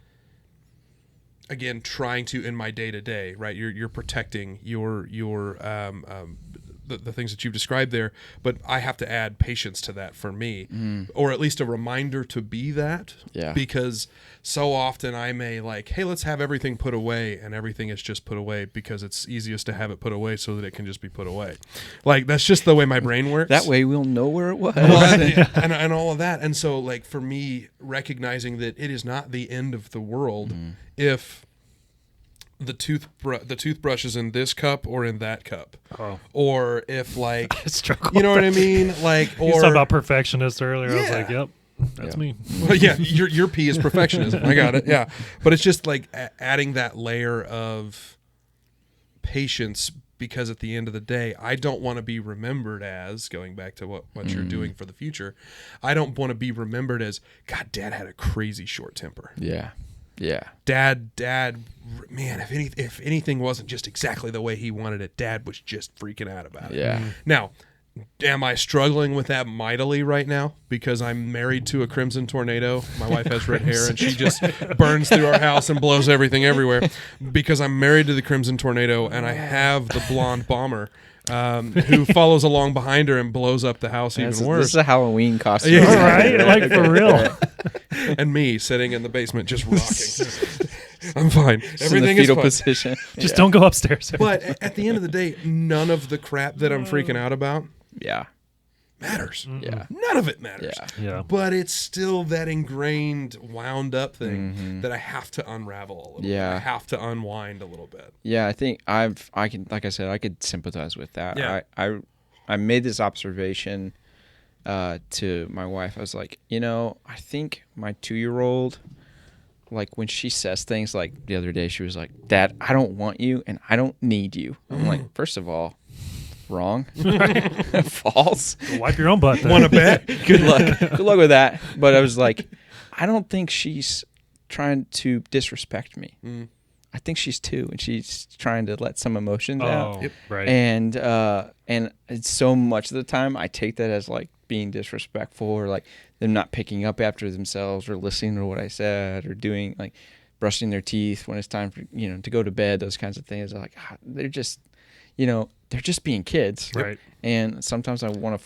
again, trying to, in my day-to-day, right, you're protecting your the things that you've described there, but I have to add patience to that for me, or at least a reminder to be that. Yeah. Because so often I may hey, let's have everything put away, and everything is just put away because it's easiest to have it put away so that it can just be put away. That's just the way my brain works. That way we'll know where it was. and all of that. And so for me, recognizing that it is not the end of the world if the toothbrush is in this cup or in that cup, or if you know what I mean, or you was talking about perfectionist earlier. I was like, yep, that's me. Well, yeah, your P is perfectionism. I got it. Yeah, but it's just adding that layer of patience, because at the end of the day, I don't want to be remembered as, going back to what you're doing for the future, I don't want to be remembered as, God, Dad had a crazy short temper. Yeah. Yeah. Dad, man, if anything wasn't just exactly the way he wanted it, Dad was just freaking out about it. Yeah. Now, am I struggling with that mightily right now because I'm married to a crimson tornado? My wife has red hair and she just burns through our house and blows everything everywhere. Because I'm married to the crimson tornado and I have the blonde bomber who follows along behind her and blows up the house even worse. This is a Halloween costume. Yeah, right? For real. And me sitting in the basement just rocking. I'm fine. Just in the Everything is fetal fine. position. Just don't go upstairs. But at the end of the day, none of the crap that I'm freaking out about Yeah. matters. Yeah. None of it matters. Yeah. But it's still that ingrained, wound up thing that I have to unravel a little bit. I have to unwind a little bit. Yeah, I think I can, like I said, I could sympathize with that. Yeah. I made this observation to my wife. I was like, I think my 2-year-old, like when she says things like the other day, she was like, "Dad, I don't want you and I don't need you." I'm like, first of all, wrong. False. Wipe your own butt. Then. Want to bet? Good luck. Good luck with that. But I was like, I don't think she's trying to disrespect me. I think she's 2 and she's trying to let some emotions out. Yep. Right. And it's so much of the time I take that as like being disrespectful or like them not picking up after themselves or listening to what I said or doing like brushing their teeth when it's time for to go to bed. Those kinds of things. Like they're just they're just being kids. Right. And sometimes I want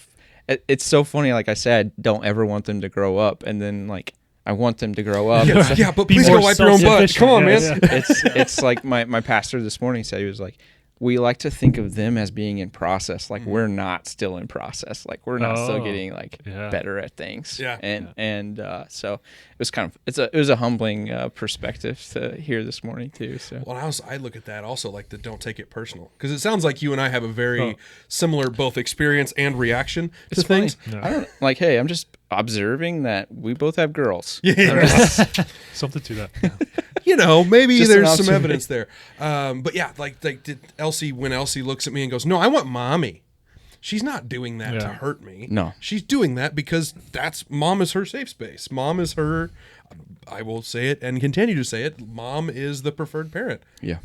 to. It's so funny. Like I said, don't ever want them to grow up, and then like I want them to grow up. Yeah, but Be please more go wipe your own butt. self-sufficient. Come on, Yeah, man. yeah. It's like my pastor this morning said. He was like, we like to think of them as being in process, like we're not still in process, like we're not still getting like better at things. Yeah. And so it was kind of it was a humbling perspective to hear this morning too. So Well, I look at that also like the don't take it personal, because it sounds like you and I have a very similar both experience and reaction to things. I don't like. Hey, I'm just observing that we both have girls. Something to that. Maybe Just there's an some observation. evidence there. But yeah, like did Elsie, when Elsie looks at me and goes, "No, I want mommy." She's not doing that to hurt me. No. She's doing that because mom is her safe space. Mom is her, I will say it and continue to say it, mom is the preferred parent. Yeah.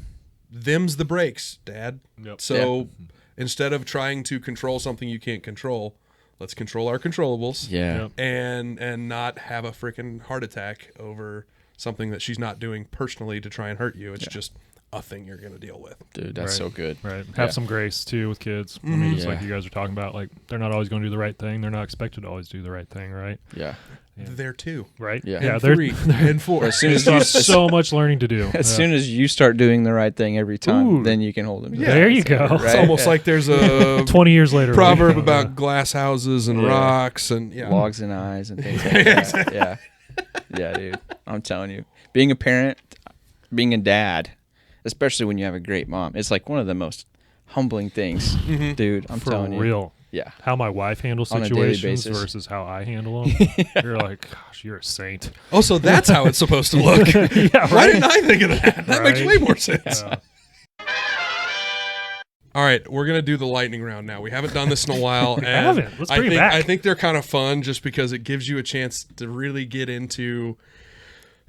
Them's the breaks, Dad. Yep. So instead of trying to control something you can't control, let's control our controllables. Yeah. Yep. And not have a freaking heart attack over something that she's not doing personally to try and hurt you. It's just a thing you're going to deal with. Dude, that's so good. Right. Have some grace too with kids. I mean, just like Yeah. you guys are talking about, like they're not always going to do the right thing. They're not expected to always do the right thing, right? Yeah. They're 2. Right. Yeah. And They're 3 and 4. As soon as there's so much learning to do. As soon as you start doing the right thing every time, Ooh. then you can hold them. to There that. you go. Right? It's almost like there's a 20 years later. proverb right? about glass houses and rocks and logs and eyes and things like that. Yeah. Yeah, dude. I'm telling you. Being a parent, being a dad, especially when you have a great mom, it's like one of the most humbling things, dude. I'm For telling you. real. Yeah. How my wife handles On a daily situations basis. versus how I handle them. You're like, gosh, you're a saint. Oh, so that's how it's supposed to look. Yeah, Why right? didn't I think of that? That makes Right? way more sense. Yeah. All right, we're gonna do the lightning round now. We haven't done this in a while. and haven't. Let's bring it back. I think they're kind of fun just because it gives you a chance to really get into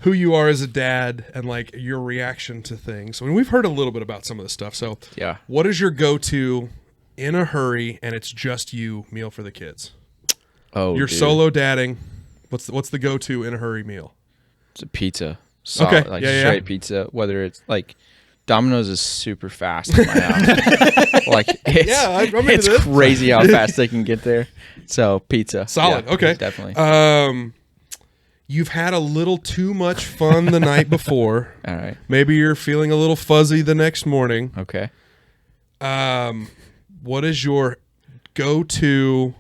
who you are as a dad and like your reaction to things. I mean, we've heard a little bit about some of this stuff. So, Yeah. what is your go-to in a hurry and it's just you meal for the kids? Oh, You're dude. solo dadding. What's the go-to in a hurry meal? It's a pizza. Solid, Okay. Like Yeah, straight pizza. Whether it's like Domino's is super fast in my house. Like it's, Yeah, I'm into it's this. crazy how fast they can get there. So pizza. Solid. Yeah, Okay. Definitely. You've had a little too much fun the night before. All right. Maybe you're feeling a little fuzzy the next morning. Okay. What is your go-to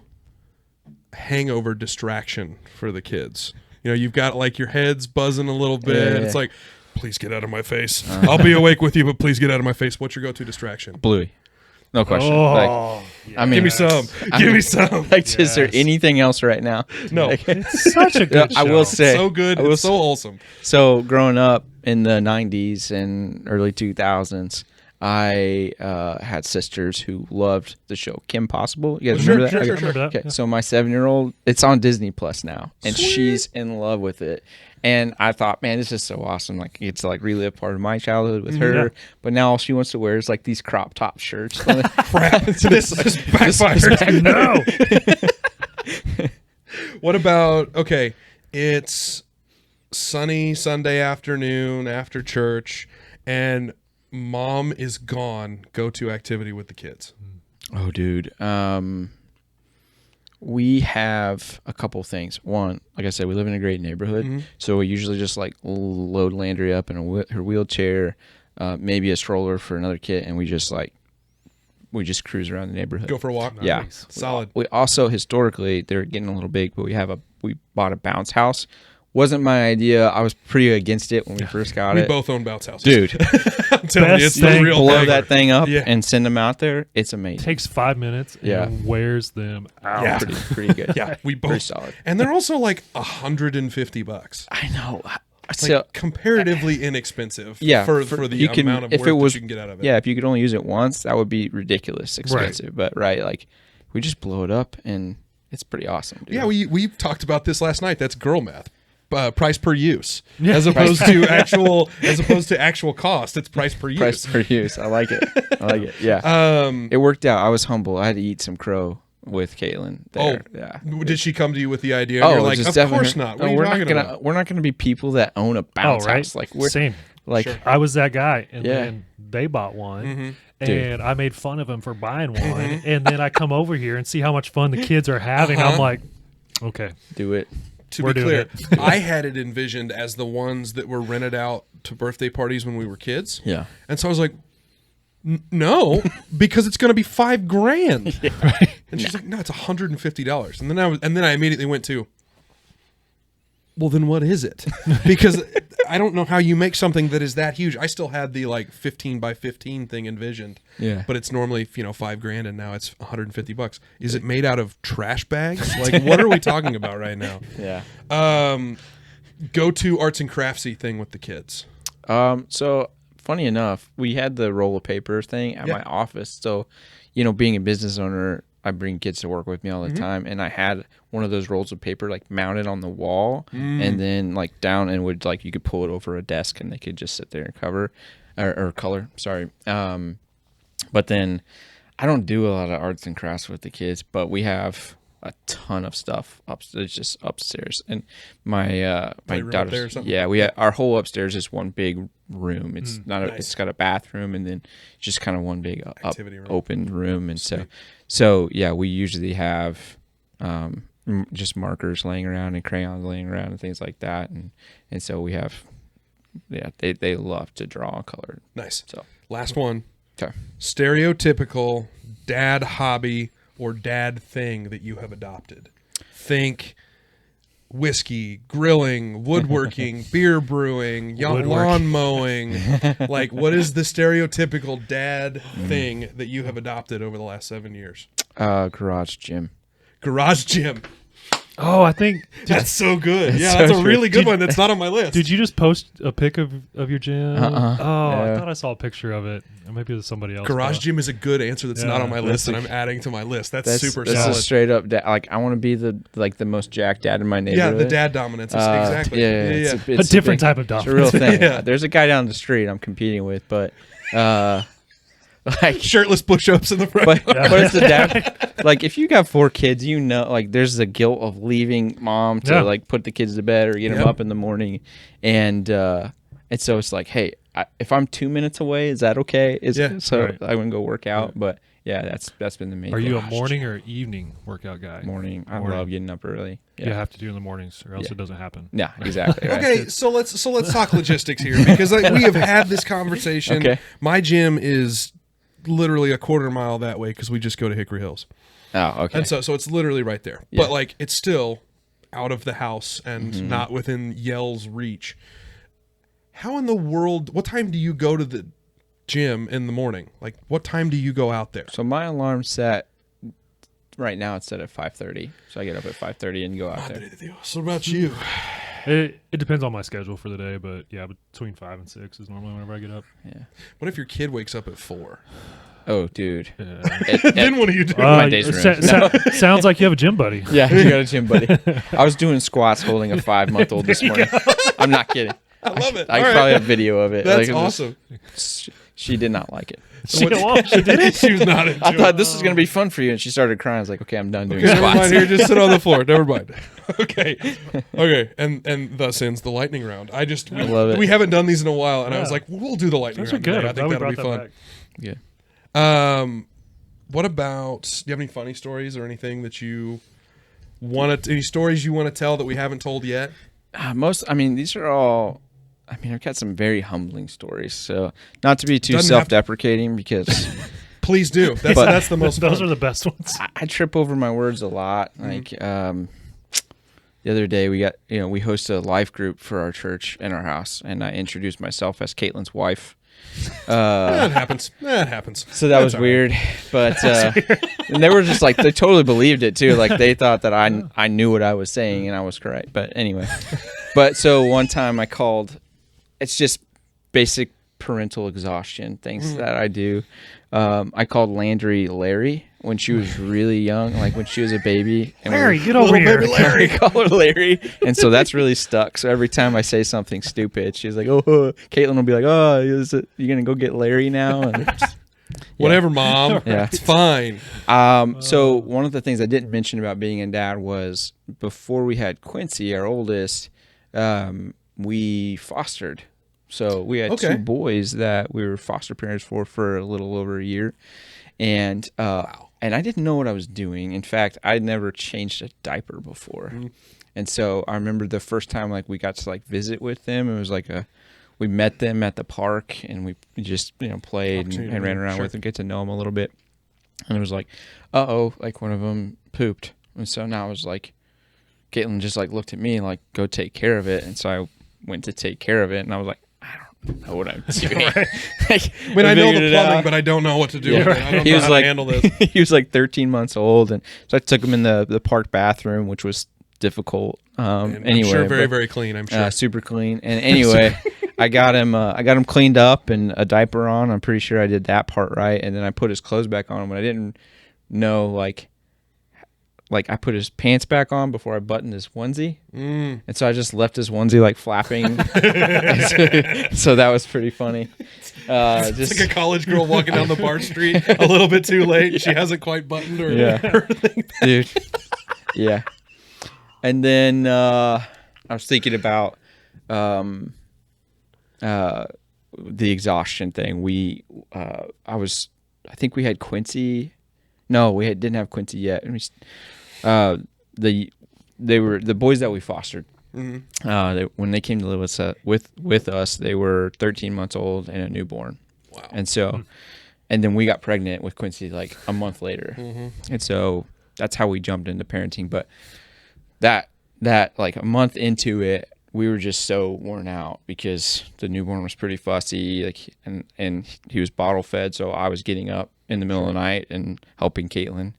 hangover distraction for the kids? You've got like your head's buzzing a little bit. Yeah. It's like, please get out of my face. I'll be awake with you, but please get out of my face. What's your go-to distraction? Bluey. No question. Oh, I mean, Give me some. Give me some. Like, is there Yes. anything else right now? No. Like, it's such a good show. I will say. So good. I will It's so say- wholesome. So growing up in the 90s and early 2000s, I had sisters who loved the show Kim Possible. You guys Sure, remember that? sure, Okay. sure, Remember that? Okay, Yeah. so my 7-year-old, it's on Disney Plus now, and she's in love with it. And I thought, man, this is so awesome. Like, it's like relive part of my childhood with her. Yeah. But now all she wants to wear is like these crop top shirts. Crap. This backfired. No. What about, okay, it's sunny Sunday afternoon after church, and mom is gone. Go-to activity with the kids. Oh, dude. we have a couple things. One, like I said, we live in a great neighborhood, so we usually just like load Landry up in her wheelchair, maybe a stroller for another kid, and we just cruise around the neighborhood. Go for a walk. Yeah, Nice. Solid. We also historically they're getting a little big, but we bought a bounce house. Wasn't my idea. I was pretty against it when we first got We it. both own bounce houses. Dude, I'm telling you, it's the thing. real blow thing. that thing up Yeah. and send them out there. It's amazing. Takes 5 minutes and wears them out. Yeah. Pretty good. Yeah, we Pretty both. solid. And they're also like $150. I know. It's So like comparatively inexpensive. yeah, for the amount of if work it was, that you can get out of it. Yeah, if you could only use it once, that would be ridiculous expensive. But like we just blow it up and it's pretty awesome. Dude. Yeah, we talked about this last night. That's girl math. Price per use, as opposed to actual cost. It's price per use. Price per use. I like it. Yeah. It worked out. I was humble. I had to eat some crow with Caitlin there. Yeah. Did she come to you with the idea? And you're like, just of definitely course her. not. No, What are you we're talking not gonna. about? We're not gonna be people that own a bounce right. house. Like we're Same. like Sure. I was that guy, and Yeah. then they bought one, Mm-hmm. and I made fun of him for buying one, and then I come over here and see how much fun the kids are having. I'm like, okay, do it. To We're be doing clear, I had it envisioned as the ones that were rented out to birthday parties when we were kids. Yeah. And so I was like, no, because it's going to be $5,000. And she's like, no, it's $150. And then I immediately went to, well, then what is it? Because I don't know how you make something that is that huge. I still had the like 15 by 15 thing envisioned. Yeah. But it's normally, $5,000 and now it's $150. Is it made out of trash bags? Like, what are we talking about right now? Yeah. Go to arts and craftsy thing with the kids. So funny enough, we had the roll of paper thing at my office. So, being a business owner, I bring kids to work with me all the time, and I had one of those rolls of paper like mounted on the wall, and then like down, and would like you could pull it over a desk, and they could just sit there and cover or color. Sorry. But then I don't do a lot of arts and crafts with the kids, but we have a ton of stuff just upstairs, and my daughter's our whole upstairs is one big room. It's not nice. It's got a bathroom and then just kind of one big room. Open room, and so yeah, we usually have just markers laying around and crayons laying around and things like that, and so we have they love to draw and color. Nice. So last one. Okay. Stereotypical dad hobby or dad thing that you have adopted. Think whiskey, grilling, woodworking, beer brewing, lawn mowing. Like, what is the stereotypical dad thing that you have adopted over the last 7 years? Garage gym. Garage gym. Oh, I think That's so good. Yeah, so that's a true. really good one. That's not on my list. Did you just post a pic of your gym? Oh, Yeah. I thought I saw a picture of it. Or maybe it was somebody else. Garage but- gym is a good answer that's not on my list, and I'm adding to my list. That's super That's solid. a straight up like I want to be the most jacked dad in my neighborhood. Yeah, the dad dominance. Exactly. Yeah, A different type of It's a real dominance. thing. Yeah. There's a guy down the street I'm competing with, but like Shirtless push-ups in the front. but it's the dad. Like if you got 4 kids, like there's the guilt of leaving mom to like put the kids to bed or get them up in the morning, and so it's like, hey, if I'm 2 minutes away, is that okay? Right. I wouldn't go work out, but yeah, that's been the main. Are thing. you a morning or evening workout guy? Morning? I Morning. love getting up early. You have to do in the mornings, or else it doesn't happen. Yeah, exactly. Right. Okay, so let's talk logistics here, because we have had this conversation. Okay. My gym is literally a quarter mile that way because we just go to Hickory Hills, Oh, okay. and so it's literally right there. Yeah. But like, it's still out of the house and not within yell's reach. How in the world? What time do you go to the gym in the morning? Like, what time do you go out there? So my alarm's set right now. It's set at 5:30. So I get up at 5:30 and go out there. So what about you? It depends on my schedule for the day, but yeah, between 5 and 6 is normally whenever I get up. Yeah. What if your kid wakes up at 4? Oh, dude. Yeah. Then what do you do? My day's ruined. Sounds like you have a gym buddy. Yeah, you got a gym buddy. I was doing squats holding a 5-month-old this morning. I'm not kidding. I love it. I All right. probably have video of it. That's it was awesome. she did not like it. She didn't. She was not enjoying I thought this was going to be fun for you, and she started crying. I was like, okay, I'm done doing Okay, never squats. mind. Here, just sit on the floor. Never mind. Okay, and thus ends the lightning round. I love it. We haven't done these in a while, and I was Yeah. like, we'll do the lightning Those are round good. today. I I'm think glad we that'll be brought that fun. Yeah. What about? Do you have any funny stories or anything that you Any stories you want to tell that we haven't told yet? These are all. I've got some very humbling stories. So not to be too self-deprecating, because please do. That's the most. Those are the best ones. I trip over my words a lot. Like the other day, we host a life group for our church in our house, and I introduced myself as Caitlin's wife. That happens. So that was weird, but and they were just like, they totally believed it too. Like they thought that I knew what I was saying and I was correct. But anyway, so one time I called. It's just basic parental exhaustion things that I do. I called Landry Larry when she was really young, like when she was a baby. And Larry, get over here. Larry, call her Larry. And so that's really stuck. So every time I say something stupid, she's like, Caitlin will be like, you going to go get Larry now? And whatever, Mom. Yeah. It's fine. So one of the things I didn't mention about being a dad was before we had Quincy, our oldest, we fostered. So we had two boys that we were foster parents for a little over a year. And and I didn't know what I was doing. In fact, I'd never changed a diaper before. And so I remember the first time we got to visit with them, it was we met them at the park and we just played and ran around with them, get to know them a little bit. And it was one of them pooped. And so now I was Caitlin just looked at me and go take care of it. And so I went to take care of it, and I was like, I don't know what I'm doing. I know the plumbing, but I don't know what to do with it. I don't know how to handle this. He was 13 months old, and so I took him in the park bathroom, which was difficult. Anyway, I'm sure very, very clean. I'm sure super clean. And anyway, I got him cleaned up and a diaper on. I'm pretty sure I did that part right, and then I put his clothes back on him. But I didn't know I put his pants back on before I buttoned his onesie. And so I just left his onesie flapping. So that was pretty funny. It's like a college girl walking down the bar street a little bit too late. She hasn't quite buttoned her thing back. Dude. Yeah. And then I was thinking about the exhaustion thing. I think we had Quincy. No, we didn't have Quincy yet. They were the boys that we fostered. When they came to live with us, they were 13 months old and a newborn. Wow! And so, and then we got pregnant with Quincy a month later, and so that's how we jumped into parenting. But that a month into it, we were just so worn out because the newborn was pretty fussy, and he was bottle fed, so I was getting up in the middle of the night and helping Caitlin.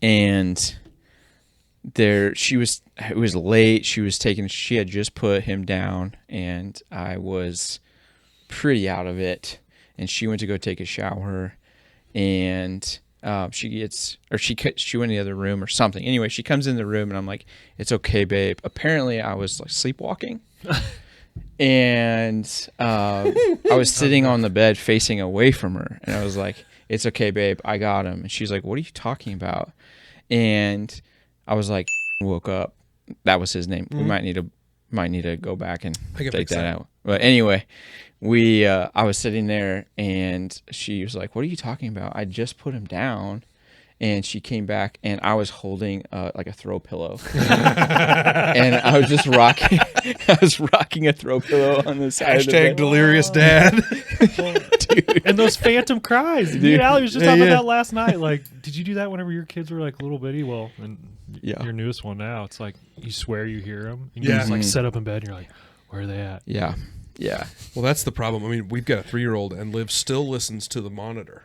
And it was late. She had just put him down, and I was pretty out of it. And she went to go take a shower, and she went in the other room or something. Anyway, she comes in the room, and I'm like, "It's okay, babe." Apparently, I was sleepwalking. And I was sitting on the bed facing away from her, and I was like, "It's okay, babe, I got him." And she's like, "What are you talking about?" And I was like, "Woke up." That was his name. We might need to go back and take that out. But anyway, I was sitting there, and she was like, "What are you talking about? I just put him down." And she came back, and I was holding a throw pillow, and I was just rocking. I was rocking a throw pillow on the side of the bed. *delirious dad. Dude. And those phantom cries. Dude. Me and Allie was just talking about that last night. Did you do that whenever your kids were little bitty? Well, and your newest one now, it's you swear you hear them. And you just set up in bed, and you're like, where are they at? Yeah, yeah. Well, that's the problem. We've got a 3-year-old, and Liv still listens to the monitor.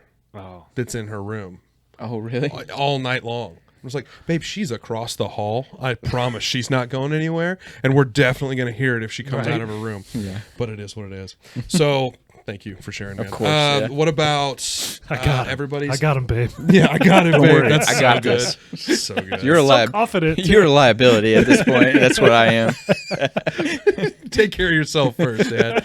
That's in her room. Oh, really? All night long. I was like, babe, she's across the hall. I promise she's not going anywhere, and we're definitely going to hear it if she comes out of her room. Yeah. But it is what it is. So thank you for sharing, man. Of course. Yeah. What about everybody's? I got him, babe. Yeah, I got him, babe. That's I got this. So good. You're confident. You're a liability at this point. That's what I am. Take care of yourself first, Dad.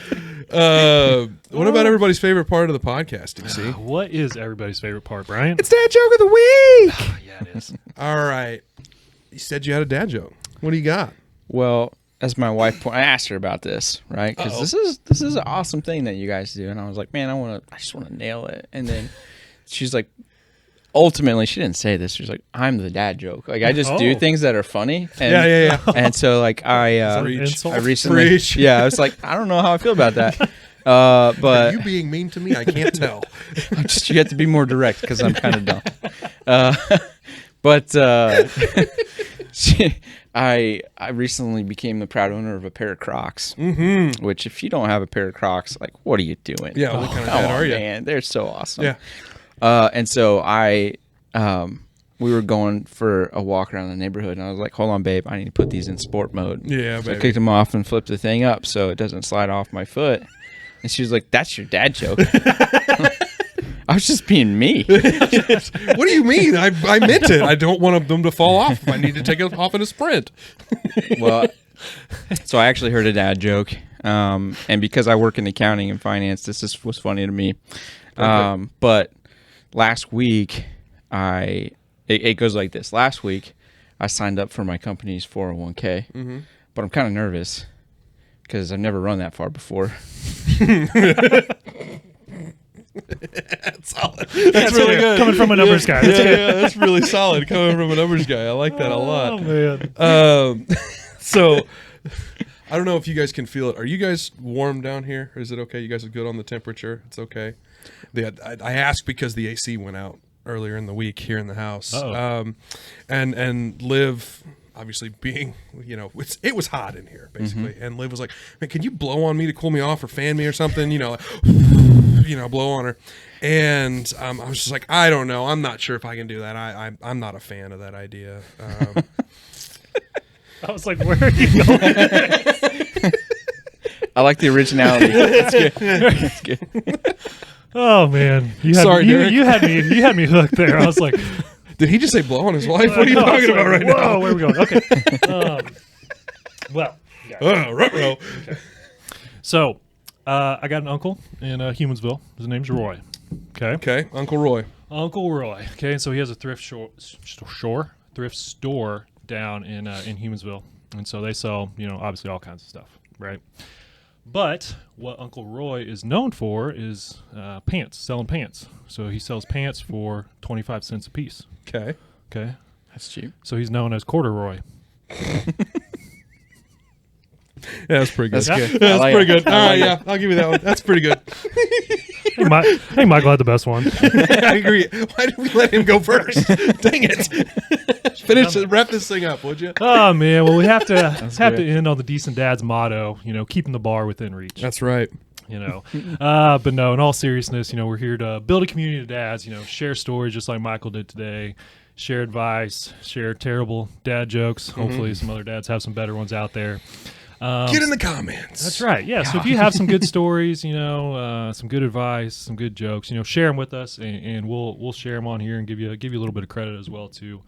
What about everybody's favorite part of the podcast, DC? What is everybody's favorite part, Bryant? It's Dad Joke of the Week! Yeah, it is. All right. You said you had a dad joke. What do you got? Well, as my wife I asked her about this, right? Because this is an awesome thing that you guys do. And I was like, man, I just want to nail it. And then she's like, ultimately, she didn't say this. She's like, I'm the dad joke. Like, I just do things that are funny. And, Yeah. And so, like, I recently, Preach. I was like, I don't know how I feel about that. But Are you being mean to me? I can't tell. you have to be more direct because I'm kind of dumb. I recently became the proud owner of a pair of Crocs. Mm-hmm. Which, if you don't have a pair of Crocs, like, what are you doing? Yeah, what kind of dad are you? Man, they're so awesome. Yeah. And so we were going for a walk around the neighborhood, and I was like, "Hold on, babe, I need to put these in sport mode." Yeah, so baby. I kicked them off and flipped the thing up so it doesn't slide off my foot. And she was like, "That's your dad joke." I was just being me. What do you mean? I meant it. I don't want them to fall off if I need to take it off in a sprint. Well, so I actually heard a dad joke, and because I work in accounting and finance, was funny to me. Okay. But last week, it goes like this. Last week, I signed up for my company's 401k, but I'm kind of nervous because I've never run that far before. That's solid. That's really good. Coming from a numbers guy. That's good. Yeah, that's really solid. Coming from a numbers guy. I like that a lot. Oh, man. So, I don't know if you guys can feel it. Are you guys warm down here? Or is it okay? You guys are good on the temperature? It's okay. I asked because the AC went out earlier in the week here in the house. And Liv, obviously being, it was hot in here basically. And Liv was like, "Man, can you blow on me to cool me off or fan me or something?" Blow on her. And I was just like, I don't know. I'm not sure if I can do that. I'm not a fan of that idea. I was like, where are you going? I like the originality. That's good. Oh man, you had me hooked there. I was like, did he just say blow on his wife? What are you talking about right now? Whoa, where are we going? Okay. Ruh-roh. Okay. So, I got an uncle in Humansville. His name's Roy. Okay, Uncle Roy. Uncle Roy. Okay, so he has a thrift store down in Humansville, and so they sell, obviously all kinds of stuff, right? But what Uncle Roy is known for is pants, selling pants. So he sells pants for 25 cents a piece. Okay. That's cheap. So he's known as Corduroy. Yeah, that's pretty good. That's good. That's pretty good. All right, it. yeah, I'll give you that one. That's pretty good. Hey, Michael had the best one. I agree. Why did we let him go first? Dang it. Wrap this thing up, would you? Oh, man. Well, we have to end on the Decent Dad's motto, keeping the bar within reach. That's right. But no, in all seriousness, we're here to build a community of dads, share stories just like Michael did today, share advice, share terrible dad jokes. Hopefully some other dads have some better ones out there. Get in the comments. That's right. Yeah. So if you have some good stories, some good advice, some good jokes, share them with us, and we'll share them on here and give you a little bit of credit as well too.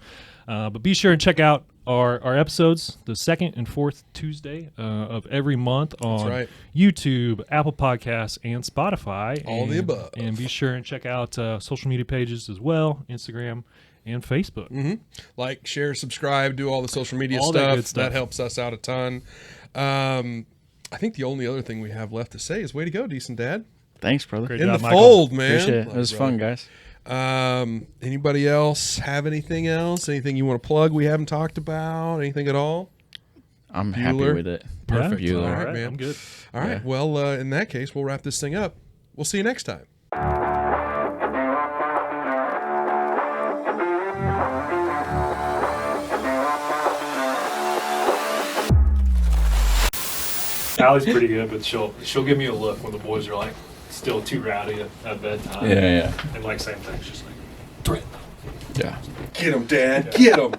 But be sure and check out our episodes the second and fourth Tuesday of every month on YouTube, Apple Podcasts, and Spotify. All the above. And be sure and check out social media pages as well, Instagram and Facebook. Like, share, subscribe, do all the social media All stuff. that good stuff. That helps us out a ton. I think the only other thing we have left to say is way to go, Decent Dad. Thanks, brother. Great In job, the Michael. fold, man. Appreciate it. It was fun, guys. Anybody else have anything else? Anything you want to plug we haven't talked about? Anything at all? I'm happy with it. Perfect. Yeah, All all right, right, man. I'm good. All right. Well, in that case, we'll wrap this thing up. We'll see you next time. Allie's pretty good, but she'll give me a look when the boys are like still too rowdy at bedtime. Yeah. And like same thing, she's like, threat. Yeah. Get him, Dad. Get him.